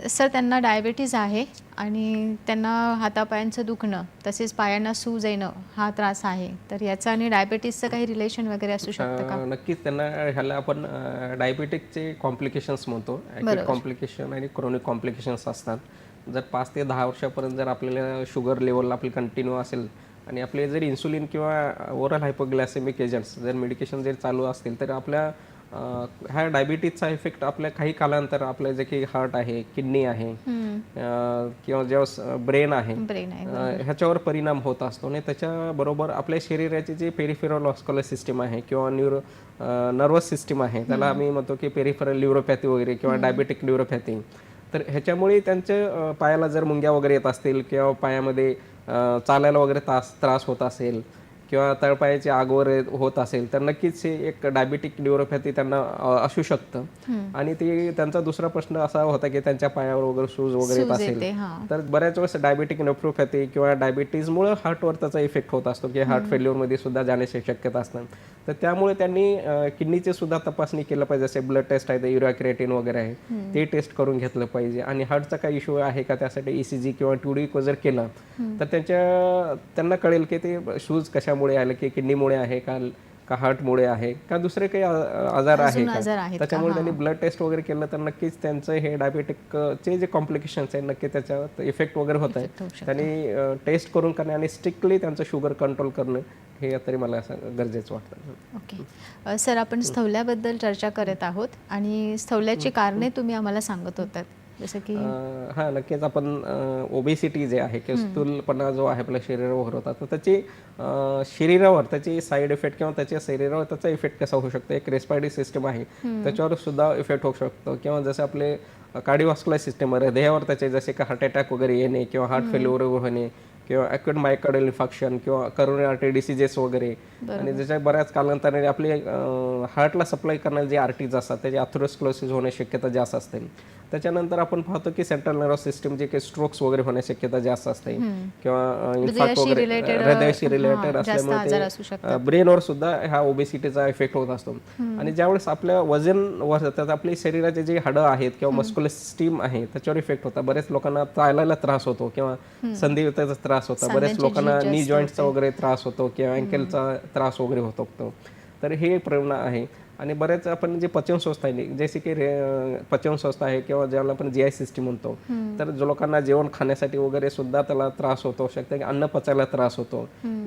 सर, त्यांना डायबिटीज आहे आणि त्यांना हातापायांचं दुखणं तसेच पायांना सूज येणं हा त्रास आहे. तर याचं आणि डायबिटीजचं काही रिलेशन वगैरे असू शकतं का? नक्कीच त्यांना ह्याला आपण डायबिटिकचे कॉम्प्लिकेशन्स म्हणतो. ॲक्यूट कॉम्प्लिकेशन आणि क्रोनिक कॉम्प्लिकेशन्स असतात. जर 5 ते 10 वर्षापर्यंत जर आपल्याला शुगर लेवल आपली कंटिन्यू असेल आणि आपले जर इन्सुलिन किंवा ओरल हायपोग्लायसेमिक एजंट्स जर मेडिकेशन जर चालू असतील तर आपल्या ह्या डायबिटीजचा इफेक्ट आपल्या काही कालांतर आपलं जे की हार्ट आहे, किडनी आहे, किंवा जेव्हा ब्रेन आहे, ह्याच्यावर परिणाम होत असतो. आणि त्याच्याबरोबर आपल्या शरीराची जी पेरिफेरल व्हास्क्युलर सिस्टीम आहे किंवा नर्वस सिस्टीम आहे, त्याला आम्ही म्हणतो की पेरिफेरल न्यूरोपॅथी वगैरे किंवा डायबेटिक न्यूरोपॅथी. तर ह्याच्यामुळे त्यांच्या पायाला जर मुंग्या वगैरे येत असतील किंवा पायामध्ये चालायला वगैरे त्रास होत असेल किंवा तळपायाची आग वगैरे होत असेल तर नक्कीच हे एक डायबिटिक न्यूरोपॅथी त्यांना असू शकतं. आणि ते त्यांचा दुसरा प्रश्न असा होता की त्यांच्या पायावर वगैरे सूज वगैरे येत असेल तर बऱ्याच वेळेस डायबिटिक नेफ्रोपॅथी किंवा डायबिटीजमुळे हार्टवर त्याचा इफेक्ट होत असतो की हार्ट फेल्युअरमध्ये सुद्धा जाण्याची शक्यता असतात. तर त्यामुळे त्यांनी किडनीची सुद्धा तपासणी केलं पाहिजे. जसे ब्लड टेस्ट आहे, युरिया क्रिएटिन वगैरे आहे, ते टेस्ट करून घेतलं पाहिजे. आणि हार्टचा काही इश्यू आहे का त्यासाठी ECG किंवा 2D जर केला तर त्यांना कळेल की ते शूज कशामुळे आले, की किडनीमुळे आहे का हार्टमुळे आहे का दुसरे काही आजार आहे का. त्याच्यामुळे त्यांनी ब्लड टेस्ट वगैरे केलं तर नक्कीच त्यांचं हे डायबेटिकचे जे कॉम्प्लिकेशन्स आहे नक्की त्याच्यावर इफेक्ट वगैरे होत आहे. त्यांनी टेस्ट करून करणे आणि स्ट्रिक्टली त्यांचं शुगर कंट्रोल करणं हे तरी मला असं गरजेचं वाटतं. ओके सर, आपण स्थौल्याबद्दल चर्चा करत आहोत आणि स्थौल्याची कारणे तुम्ही आम्हाला सांगत होतात, जसं की हां, नक्कीच आपण ओबेसिटी जे आहे की स्थूलपणा जो आहे आपल्या शरीरावर होता तर त्याची शरीरावर त्याची साईड इफेक्ट किंवा त्याच्या शरीरावर त्याचा इफेक्ट कसा होऊ शकतो. एक रेस्पिरेटरी सिस्टम आहे त्याच्यावर सुद्धा इफेक्ट होऊ शकतो. किंवा जसं आपले कार्डिओव्हास्क्युलर सिस्टम हृदयावर त्याचे जसे की हार्ट अटॅक वगैरे येणे किंवा हार्ट फेल्युअर होणे किंवा ॲक्यूट मायकार्डियल इन्फेक्शन किंवा करोनरी आर्टरी डिसीजेस वगैरे. आणि ज्याच्या बऱ्याच कालांतराने आपले हार्टला सप्लाय करणारे जे आर्टरीज असतात त्याची अथेरोस्क्लेरोसिस होण्याची शक्यता जास्त असते. त्याच्यानंतर आपण पाहतो की सेंट्रल नर्वस सिस्टम जे काही स्ट्रोक्स वगैरे होण्याची शक्यता जास्त असते किंवा इन्फार्क्ट वगैरे हृदयाशी रिलेटेड असल्यामुळे ब्रेनवर सुद्धा ह्या ओबेसिटीचा इफेक्ट होत असतो. आणि ज्यावेळेस आपल्या वजन वाढतात आपली शरीराचे जे हाडं आहेत किंवा मस्क्युलर सिस्टीम आहे त्याच्यावर इफेक्ट होता. बरेच लोकांना चालायला त्रास होतो किंवा संधिवाताचा त्रास होता. बरेच लोकांना नी जॉईंटचा वगैरे त्रास होतो किंवा अँकलचा त्रास वगैरे होतो. तर हे परिणाम आहे. आणि बरेच आपण जे पचनसंस्था आहे जसे की पचनसंस्था आहे किंवा ज्याला आपण GI सिस्टीम म्हणतो तर जो लोकांना जेवण खाण्यासाठी वगैरे सुद्धा त्याला त्रास होतो शकते की अन्न पचायला त्रास होतो.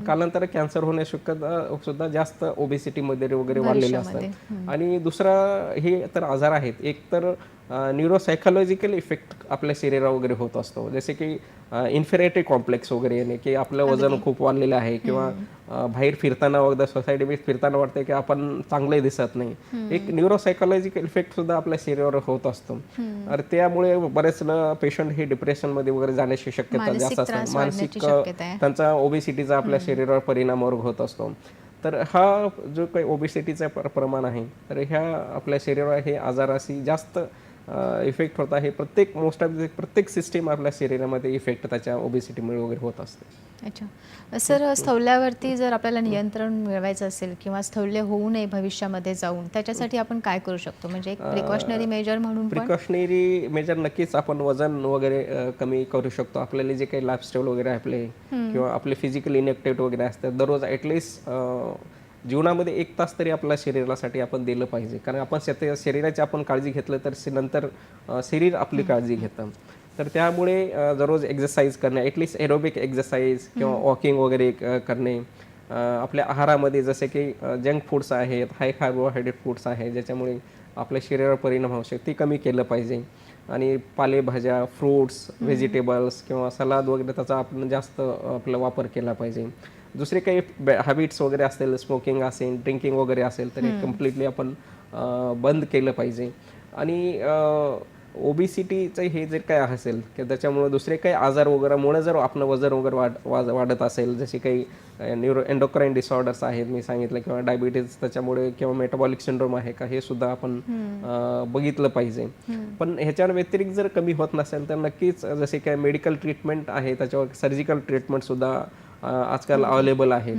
कालांतर कॅन्सर होण्याची शक्यता सुद्धा जास्त ओबेसिटीमध्ये वगैरे वाढलेले असतात. आणि दुसरा हे तर आजार आहेत. एक तर न्यूरोसायकोलॉजिकल इफेक्ट आपल्या शरीरावर वगैरे होत असतो. जसे की इन्फेरिटी कॉम्प्लेक्स वगैरे येणे की आपलं वजन खूप वाढलेलं आहे किंवा बाहेर फिरताना वगैरे सोसायटीमध्ये फिरताना वाटतं की आपण चांगले दिसत नाही. एक न्यूरोसायकोलॉजिकल इफेक्ट सुद्धा आपल्या शरीरावर होत असतो. तर त्यामुळे बरेच पेशंट हे डिप्रेशनमध्ये वगैरे जाण्याची शक्यता मानसिक जास्त असते. त्रास मानसिक वाढण्याची शक्यता आहे. त्यांचा ओबेसिटीचा आपल्या शरीरावर परिणाम होत असतो. तर हा जो काही ओबेसिटीचा प्रमाण आहे, तर ह्या आपल्या शरीरावर हे आजाराशी जास्त इफेक्ट होत आहे. मोस्ट ऑफ प्रत्येक सिस्टीम आपल्या शरीरामध्ये इफेक्ट त्याच्या ओबेसिटीमुळे वगैरे होत असते. अच्छा सर, स्थौल्यावरती जर आपल्याला नियंत्रण मिळवायचं असेल किंवा स्थौल्य होऊ नये भविष्यामध्ये जाऊन, त्याच्यासाठी आपण काय करू शकतो? म्हणजे एक प्रिकॉशनरी मेजर म्हणून पण प्रिकॉशनरी मेजर नक्कीच आपण वजन वगैरे कमी करू शकतो. आपल्याला जे काही लाईफस्टाईल वगैरे आपले किंवा आपले फिजिकल इनॅक्टिव्हिटी वगैरे असतात, दररोज ॲटलिस्ट जीवनामध्ये 1 तास तरी आपल्या शरीरासाठी आपण दिलं पाहिजे. कारण आपण शरीराची आपण काळजी घेतलं तर नंतर शरीर आपली काळजी घेतं. तर त्यामुळे दररोज एक्सरसाइज करणे, ॲटलिस्ट एरोबिक एक्सरसाइज किंवा वॉकिंग वगैरे करणे. आपल्या आहारामध्ये जसे की जंक फूड्स आहेत, हाय कार्बोहायड्रेट फूड्स आहेत, ज्याच्यामुळे आपल्या शरीरावर परिणाम होऊ शकतो, ते कमी केलं पाहिजे. आणि पालेभाज्या, फ्रूट्स, व्हेजिटेबल्स किंवा सलाद वगैरे त्याचा आपण जास्त आपला वापर केला पाहिजे. दुसरे काही हॅबिट्स वगैरे असतील, स्मोकिंग असेल, ड्रिंकिंग वगैरे असेल, तर हे कम्प्लिटली आपण बंद केलं पाहिजे. आणि ओबिसिटीचं हे जे काय असेल की त्याच्यामुळे दुसरे काही आजार वगैरेमुळे जर आपलं वजन वगैरे वाढत असेल, जसे काही एंडोक्राईन डिसऑर्डर्स आहेत मी सांगितलं, किंवा डायबिटीज त्याच्यामुळे, किंवा मेटाबॉलिक सिंड्रोम आहे का, हे सुद्धा आपण बघितलं पाहिजे. पण ह्याच्यावर व्यतिरिक्त जर कमी होत नसेल तर नक्कीच जसे काही मेडिकल ट्रीटमेंट आहे, त्याच्यावर सर्जिकल ट्रीटमेंट सुद्धा आजकाल अवेलेबल आहे.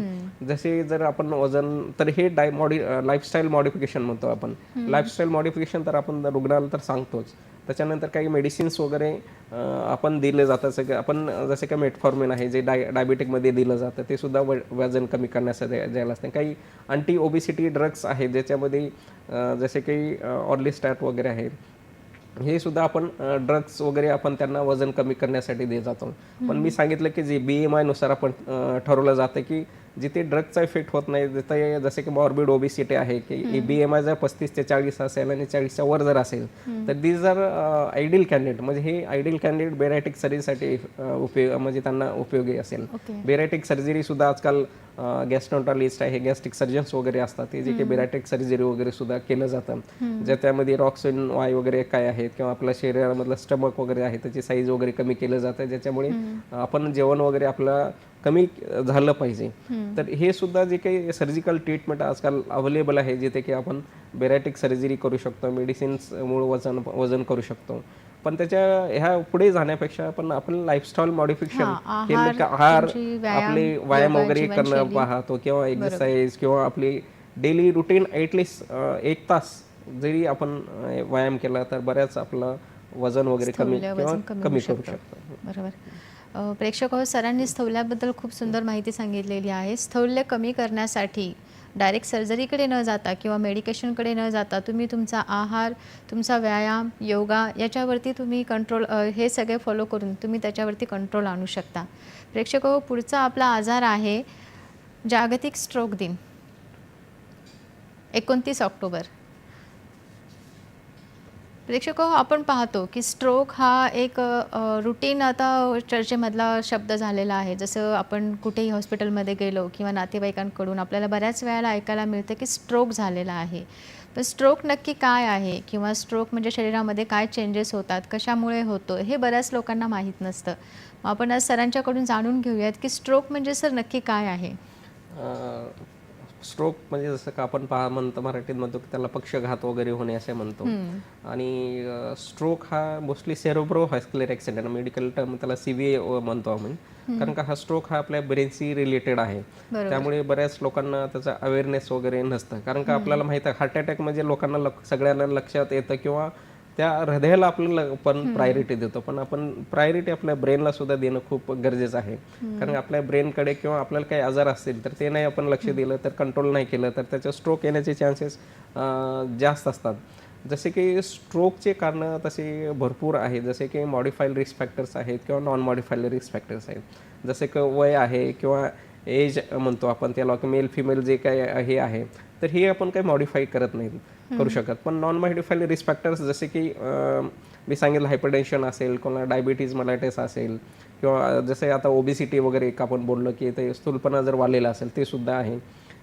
जसे जर आपण वजन, तर हे लाईफस्टाईल मॉडिफिकेशन म्हणतो आपण. लाईफस्टाईल मॉडिफिकेशन तर आपण रुग्णाला तर सांगतोच. त्याच्यानंतर काही मेडिसिन्स वगैरे आपण दिले जातात. सगळं आपण जसे काही मेटफॉर्मिन आहे जे डायबेटिकमध्ये दिलं जातं, ते सुद्धा वजन कमी करण्यासाठी द्यायला असते. काही अँटी ओबिसिटी ड्रग्स आहेत ज्याच्यामध्ये जसे काही ऑर्लिस्टॅट वगैरे आहेत, हे सुद्धा आपण ड्रग्स वगैरे आपण त्यांना वजन कमी करण्यासाठी देत जातो. पण मी सांगितलं की जे BMI नुसार आपण ठरवलं जातं की जिथे ड्रगचा इफेक्ट होत नाही, तिथे जसे की मॉर्बिड ओबिसिटी आहे की BMI जर 35 ते 40 असेल आणि 40च्या वर जर असेल, तर दीज आर आयडियल कॅन्डिडेट. म्हणजे हे आयडियल कॅन्डिडेट बेरायटिक सर्जरीसाठी म्हणजे त्यांना उपयोगी असेल. बेरायटिक सर्जरी सुद्धा आजकाल गॅस्ट्रोएंटरॉलॉजिस्ट आहे, गॅस्ट्रिक सर्जन्स वगैरे असतात, ते जे काही बेरायटिक सर्जरी वगैरे सुद्धा केलं जातं. ज्याच्यामध्ये रॉक्सिन वाय वगैरे काय आहेत, किंवा आपल्या शरीरामधलं स्टमक वगैरे आहे त्याची साईज वगैरे कमी केलं जातं, ज्याच्यामुळे आपण जेवण वगैरे आपलं कमी झालं पाहिजे. तर हे सुद्धा जे काही सर्जिकल ट्रीटमेंट आजकाल अवेलेबल आहे, जिथे की आपण बेरायटिक सर्जरी करू शकतो, मेडिसिन्समुळे वजन करू शकतो. पण त्याच्या ह्या पुढे जाण्यापेक्षा आपण लाईफस्टाईल मॉडिफिकेशन केलं की आहार, आपले व्यायाम वगैरे करणं पाहतो, किंवा एक्सरसाइज, किंवा आपली डेली रुटीन ॲटलिस्ट 1 तास जरी आपण व्यायाम केला तर बऱ्याच आपलं वजन वगैरे कमी करू शकतो. बरोबर. प्रेक्षक हो, सरांनी स्थौल्याबद्दल खूप सुंदर माहिती सांगितलेली आहे. स्थौल्य कमी करण्यासाठी डायरेक्ट सर्जरीकडे न जाता किंवा मेडिकेशनकडे न जाता तुम्ही तुमचा आहार, तुमचा व्यायाम, योगा याच्यावरती तुम्ही कंट्रोल, हे सगळे फॉलो करून तुम्ही त्याच्यावरती कंट्रोल आणू शकता. प्रेक्षक हो, पुढचा आपला आजार आहे जागतिक स्ट्रोक दिन, 29 ऑक्टोबर. प्रेक्षक हो, आपण पाहतो की स्ट्रोक हा एक रुटीन आता चर्चेमधला शब्द झालेला आहे. जसं आपण कुठेही हॉस्पिटलमध्ये गेलो किंवा नातेवाईकांकडून आपल्याला बऱ्याच वेळेला ऐकायला मिळतं की स्ट्रोक झालेला आहे. पण स्ट्रोक नक्की काय आहे, किंवा स्ट्रोक म्हणजे शरीरामध्ये काय चेंजेस होतात, कशामुळे होतो, हे बऱ्याच लोकांना माहीत नसतं. मग आपण आज सरांच्याकडून जाणून घेऊयात की स्ट्रोक म्हणजे सर नक्की काय आहे. स्ट्रोक म्हणजे जसं का आपण मराठीत म्हणतो की त्याला पक्षघात वगैरे होणे असे म्हणतो. आणि स्ट्रोक हा mostly cerebrovascular accident, medical term त्याला CVA म्हणतो आपण. कारण का हा स्ट्रोक हा आपल्या ब्रेनशी रिलेटेड आहे, त्यामुळे बऱ्याच लोकांना त्याचा अवेअरनेस वगैरे नसतं. कारण का आपल्याला माहिती आहे हार्ट अटॅक म्हणजे लोकांना सगळ्यांना लक्षात येतं, किंवा त्या हृदयाला आपल्याला पण प्रायोरिटी देतो, पण आपण प्रायोरिटी आपल्या ब्रेनला सुद्धा देणं खूप गरजेचं आहे. कारण आपल्या ब्रेनकडे किंवा आपल्याला काही आजार असतील तर ते नाही आपण लक्ष दिलं, तर कंट्रोल नाही केलं, तर त्याचं स्ट्रोक येण्याचे चान्सेस जास्त असतात. जसे की स्ट्रोकचे कारणं तसे भरपूर आहेत. जसे की मॉडिफाईड रिस्क फॅक्टर्स आहेत किंवा नॉन मॉडिफाईड रिस्क फॅक्टर्स आहेत. जसे की वय आहे किंवा एज म्हणतो आपण त्याला, मेल फिमेल जे काय हे आहे, तर हे आपण काही मॉडिफाय करत नाहीत. करू शकत. पण नॉन मॉडिफाईड रिस्क फॅक्टर्स जसे की मी सांगितलं हायपरटेन्शन असेल, कोणाला डायबिटीज मलायटिस असेल, किंवा जसे आता ओबेसिटी वगैरे एक आपण बोललो की ते स्थूलपणा जर वाढलेला असेल ते सुद्धा आहे,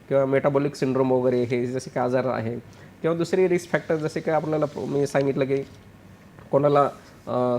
किंवा मेटाबॉलिक सिंड्रोम वगैरे हे जसे काही आजार आहे, किंवा दुसरे रिस्क फॅक्टर जसे की आपल्याला मी सांगितलं की कोणाला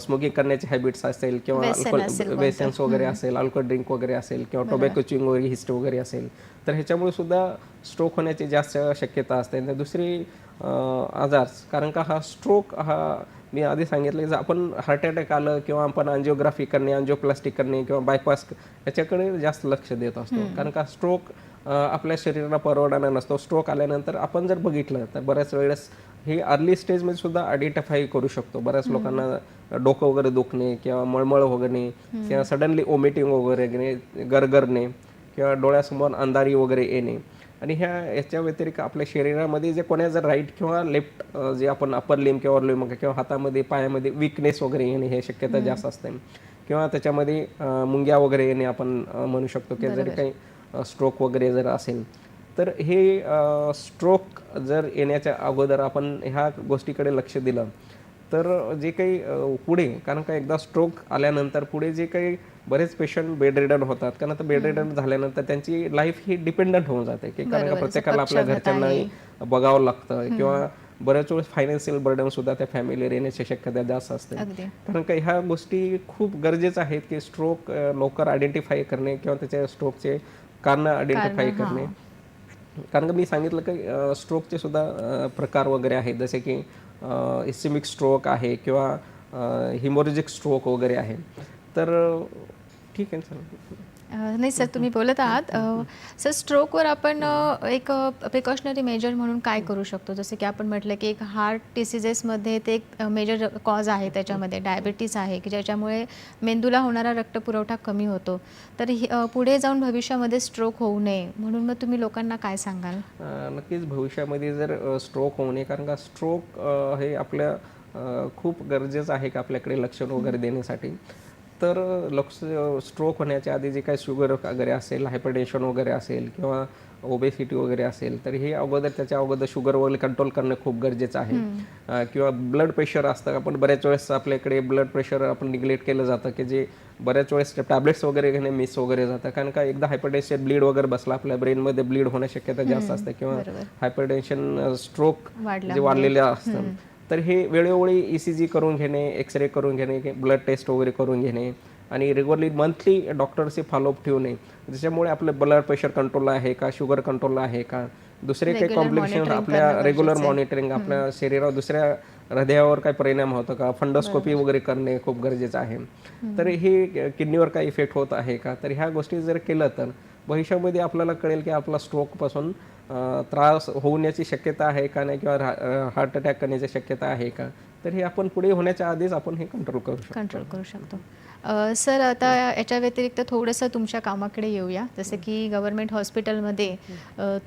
स्मोकिंग करण्याचे हॅबिट्स असेल, किंवा व्यसन असेल कोणतं. वेसन्स वगैरे असेल, अल्कोहोल ड्रिंक वगैरे असेल, किंवा टोबॅको च्युइंग वगैरे हिस्ट्री वगैरे असेल, तर ह्याच्यामुळे सुद्धा स्ट्रोक होण्याची जास्त शक्यता असते. आणि दुसरी आजार, कारण का हा स्ट्रोक हा मी आधी सांगितलं जर आपण हार्ट अटॅक आलं किंवा आपण अँजिओग्राफी करणे, अँजिओप्लास्टिक करणे किंवा बायपास याच्याकडे जास्त लक्ष देत असतो. कारण का स्ट्रोक आपल्या शरीराला परवडणारा नसतो. स्ट्रोक आल्यानंतर आपण जर बघितलं तर बऱ्याच वेळेस हे अर्ली स्टेजमध्ये सुद्धा आयडेंटिफाय करू शकतो. बऱ्याच लोकांना डोकं वगैरे दुखणे किंवा मळमळ वगैरे किंवा सडनली ओमिटिंग वगैरे गरगरणे किंवा डोळ्यासमोर अंधारी वगैरे येणे. आणि याच्या व्यतिरिक्त आपल्या शरीरामध्ये जे कोणा जर राईट किंवा लेफ्ट जे आपण अपर लिम किंवा लिम किंवा हातामध्ये पायामध्ये विकनेस वगैरे येणे हे शक्यता जास्त असते. किंवा त्याच्यामध्ये मुंग्या वगैरे येणे आपण म्हणू शकतो की जर काही स्ट्रोक वगैरे जर असेल तर हे स्ट्रोक जर येण्याच्या अगोदर आपण ह्या गोष्टीकडे लक्ष दिलं तर जे काही पुढे, कारण का एकदा स्ट्रोक आल्यानंतर पुढे जे काही बरेच पेशंट बेड रिडन होतात, कारण आता बेड रिडन झाल्यानंतर त्यांची लाईफ ही डिपेंडंट होऊन जाते की कारण का प्रत्येकाला आपल्या घरच्यांना बघावं लागतं किंवा बऱ्याच वेळेस फायनान्शियल बर्डन सुद्धा त्या फॅमिलीवर येण्याची शक्यता जास्त असते. कारण का ह्या गोष्टी खूप गरजेच्या आहेत की स्ट्रोक लवकर आयडेंटिफाय करणे किंवा त्याच्या स्ट्रोकचे कारण आयडेंटिफाय करणे. कारण का मी सांगितलं की स्ट्रोकचे सुद्धा प्रकार वगैरे आहेत, जसे की इस्केमिक स्ट्रोक आहे किंवा हिमोरेजिक स्ट्रोक वगैरे आहे. तर ठीक आहे सर. नाही सर, तुम्ही बोलत आहात सर स्ट्रोकवर आपण एक प्रिकॉशनरी मेजर म्हणून काय करू शकतो? जसे की आपण म्हटलं की एक हार्ट डिसिजेसमध्ये ते एक मेजर कॉज आहे, त्याच्यामध्ये डायबिटीस आहे की ज्याच्यामुळे मेंदूला होणारा रक्तपुरवठा कमी होतो. तर पुढे जाऊन भविष्यामध्ये स्ट्रोक होऊ नये म्हणून मग तुम्ही लोकांना काय सांगाल? नक्कीच भविष्यामध्ये जर स्ट्रोक होऊ नये, कारण का स्ट्रोक हे आपल्या खूप गरजेचं आहे की आपल्याकडे लक्षण वगैरे देण्यासाठी. तर स्ट्रोक होण्याच्या आधी जे काही शुगर वगैरे असेल, हायपरटेन्शन वगैरे असेल किंवा ओबेसिटी वगैरे असेल तर हे त्याच्या अगोदर शुगर वगैरे कंट्रोल करणं खूप गरजेचं आहे. किंवा ब्लड प्रेशर असतं, आपण बऱ्याच वेळेस आपल्याकडे ब्लड प्रेशर आपण निग्लेक्ट केलं जातं की जे बऱ्याच वेळेस टॅब्लेट्स वगैरे घेणे मिस वगैरे जातं. कारण का एकदा हायपरटेन्शन ब्लीड वगैरे बसला आपल्या ब्रेनमध्ये ब्लीड होण्याची शक्यता जास्त असते किंवा हायपरटेन्शन स्ट्रोक जे वाढलेले असतं तर हे वेळोवेळी ECG करून घेणे, एक्सरे करून घेणे, ब्लड टेस्ट वगैरे करून घेणे आणि रेग्युलरली मंथली डॉक्टरचे फॉलोअप ठेवणे, ज्याच्यामुळे आपलं ब्लड प्रेशर कंट्रोल आहे का, शुगर कंट्रोल आहे का, दुसरे काही कॉम्प्लिकेशन आपल्या रेग्युलर मॉनिटरिंग आपल्या शरीरावर दुसऱ्या हृदयावर काय परिणाम होतो का, फंडोस्कोपी वगैरे करणे खूप गरजेचं आहे. तर हे किडनीवर काय इफेक्ट होत आहे का, तर ह्या गोष्टी जर केलं तर भविष्यामध्ये आपल्याला कळेल की आपला स्ट्रोकपासून त्रास होण्याची शक्यता आहे का नाही किंवा हार्ट अटॅक करण्याची शक्यता आहे का. तर हे आपण पुढे होण्याच्या आधीच आपण हे कंट्रोल करू शकतो. सर आता याच्या व्यतिरिक्त थोडंसं तुमच्या कामाकडे येऊया. जसं की गव्हर्मेंट हॉस्पिटलमध्ये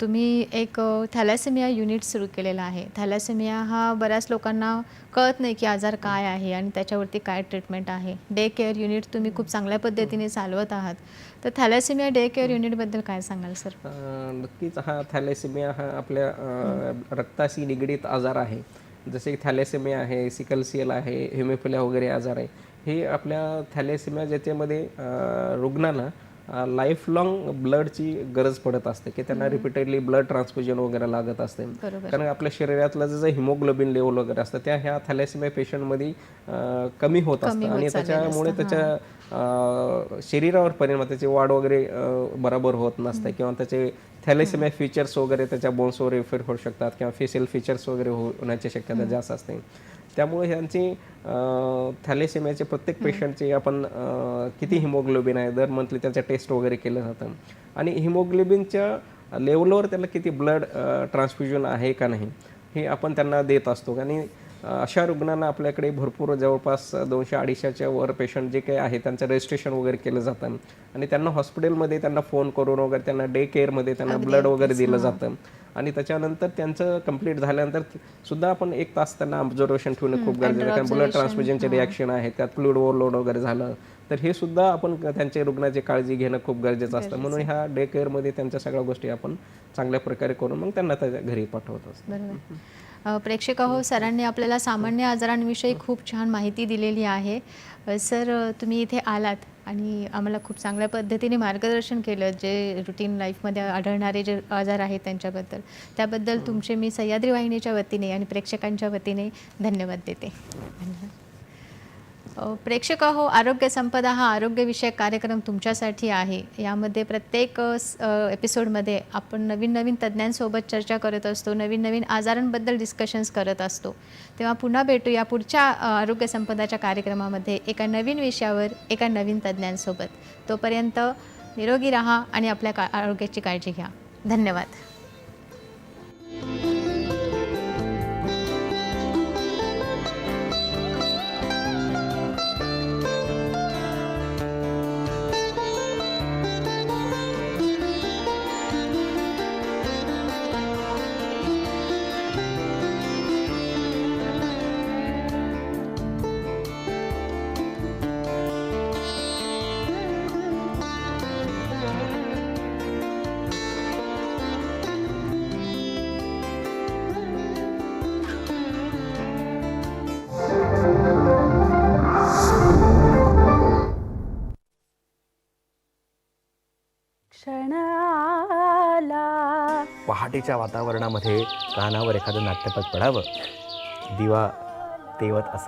तुम्ही एक थॅलेसेमिया युनिट सुरू केलेलं आहे. थॅलेसेमिया हा बऱ्याच लोकांना कळत नाही की आजार काय आहे आणि त्याच्यावरती काय ट्रीटमेंट आहे. डे केअर युनिट तुम्ही खूप चांगल्या पद्धतीने चालवत आहात. तर थॅलेसेमिया डे केअर युनिटबद्दल काय सांगाल सर? नक्कीच हा थॅलेसेमिया हा आपल्या रक्ताशी निगडीत आजार आहे. जसे की थॅलेसेमिया आहे, सिकल सेल आहे, हिमोफिलिया वगैरे आजार आहे. हे आपल्या थॅलेसेमिया ज्याच्यामध्ये रुग्णांना लाईफ लॉंग ब्लडची गरज पडत असते की त्यांना रिपीटेडली ब्लड ट्रान्सफ्युजन वगैरे लागत असते. कारण आपल्या शरीरातलं जसं हिमोग्लोबिन लेवल वगैरे असतं त्या ह्या थॅलेसेमिया पेशंटमध्ये कमी होत असतं आणि त्याच्यामुळे त्याच्या शरीरावर परिणाम, त्याची वाढ वगैरे बरोबर होत नसते किंवा त्याचे थॅलेसेमिया फीचर्स वगैरे त्याच्या बोन्सवर इफेक्ट होऊ शकतात किंवा फेशियल फीचर्स वगैरे होण्याची शक्यता जास्त असते. त्यामुळे ह्यांची थॅलेसेमियाचे प्रत्येक पेशंटचे आपण किती हिमोग्लोबिन आहे दर मंथली त्याचं टेस्ट वगैरे केलं जातं आणि हिमोग्लोबिनच्या लेवलवर त्याला किती ब्लड ट्रान्सफ्युजन आहे का नाही हे आपण त्यांना देत असतो. आणि अशा रुग्णांना आपल्याकडे भरपूर जवळपास 200-250च्या वर पेशंट जे काही आहे त्यांचं रजिस्ट्रेशन वगैरे केलं जातं आणि त्यांना हॉस्पिटलमध्ये त्यांना फोन करून वगैरे त्यांना डे केअरमध्ये त्यांना ब्लड वगैरे दिलं जातं आणि त्याच्यानंतर त्यांचं कंप्लीट झाल्यानंतर सुद्धा आपण 1 तास त्यांना ऑब्झर्वेशन ठेवणं खूप गरजेचं आहे. कारण ब्लड ट्रान्सफ्युजनचे रिॲक्शन आहेत, त्यात फ्लुइड ओव्हरलोड वगैरे झालं तर हे सुद्धा आपण त्यांच्या रुग्णाची काळजी घेणं खूप गरजेचं असतं. म्हणून ह्या डे केअरमध्ये त्यांच्या सगळ्या गोष्टी आपण चांगल्या प्रकारे करून मग त्यांना त्याच्या घरी पाठवत असतो. प्रेक्षक हो, सरांनी आपल्याला सामान्य आजारांविषयी खूप छान माहिती दिलेली आहे. सर, तुम्ही इथे आलात आणि आम्हाला खूप चांगल्या पद्धतीने मार्गदर्शन केलं, जे रुटीन लाईफमध्ये आढळणारे जे आजार आहेत त्यांच्याबद्दल. त्याबद्दल तुमचे मी सह्याद्री वाहिनीच्या वतीने आणि प्रेक्षकांच्या वतीने धन्यवाद देते. धन्यवाद. प्रेक्षक हो, आरोग्य संपदा हा आरोग्यविषयक कार्यक्रम तुमच्यासाठी आहे. यामध्ये प्रत्येक एपिसोडमध्ये आपण नवीन नवीन तज्ज्ञांसोबत चर्चा करत असतो, नवीन नवीन आजारांबद्दल डिस्कशन्स करत असतो. तेव्हा पुन्हा भेटूया पुढच्या आरोग्य संपदाच्या कार्यक्रमामध्ये एका नवीन विषयावर एका नवीन तज्ज्ञांसोबत. तोपर्यंत निरोगी राहा आणि आपल्या आरोग्याची काळजी घ्या. धन्यवाद. क्षण आला. पहाटेच्या वातावरणामध्ये कानावर एखादं नाट्यपद पडावं, दिवा तेवत असं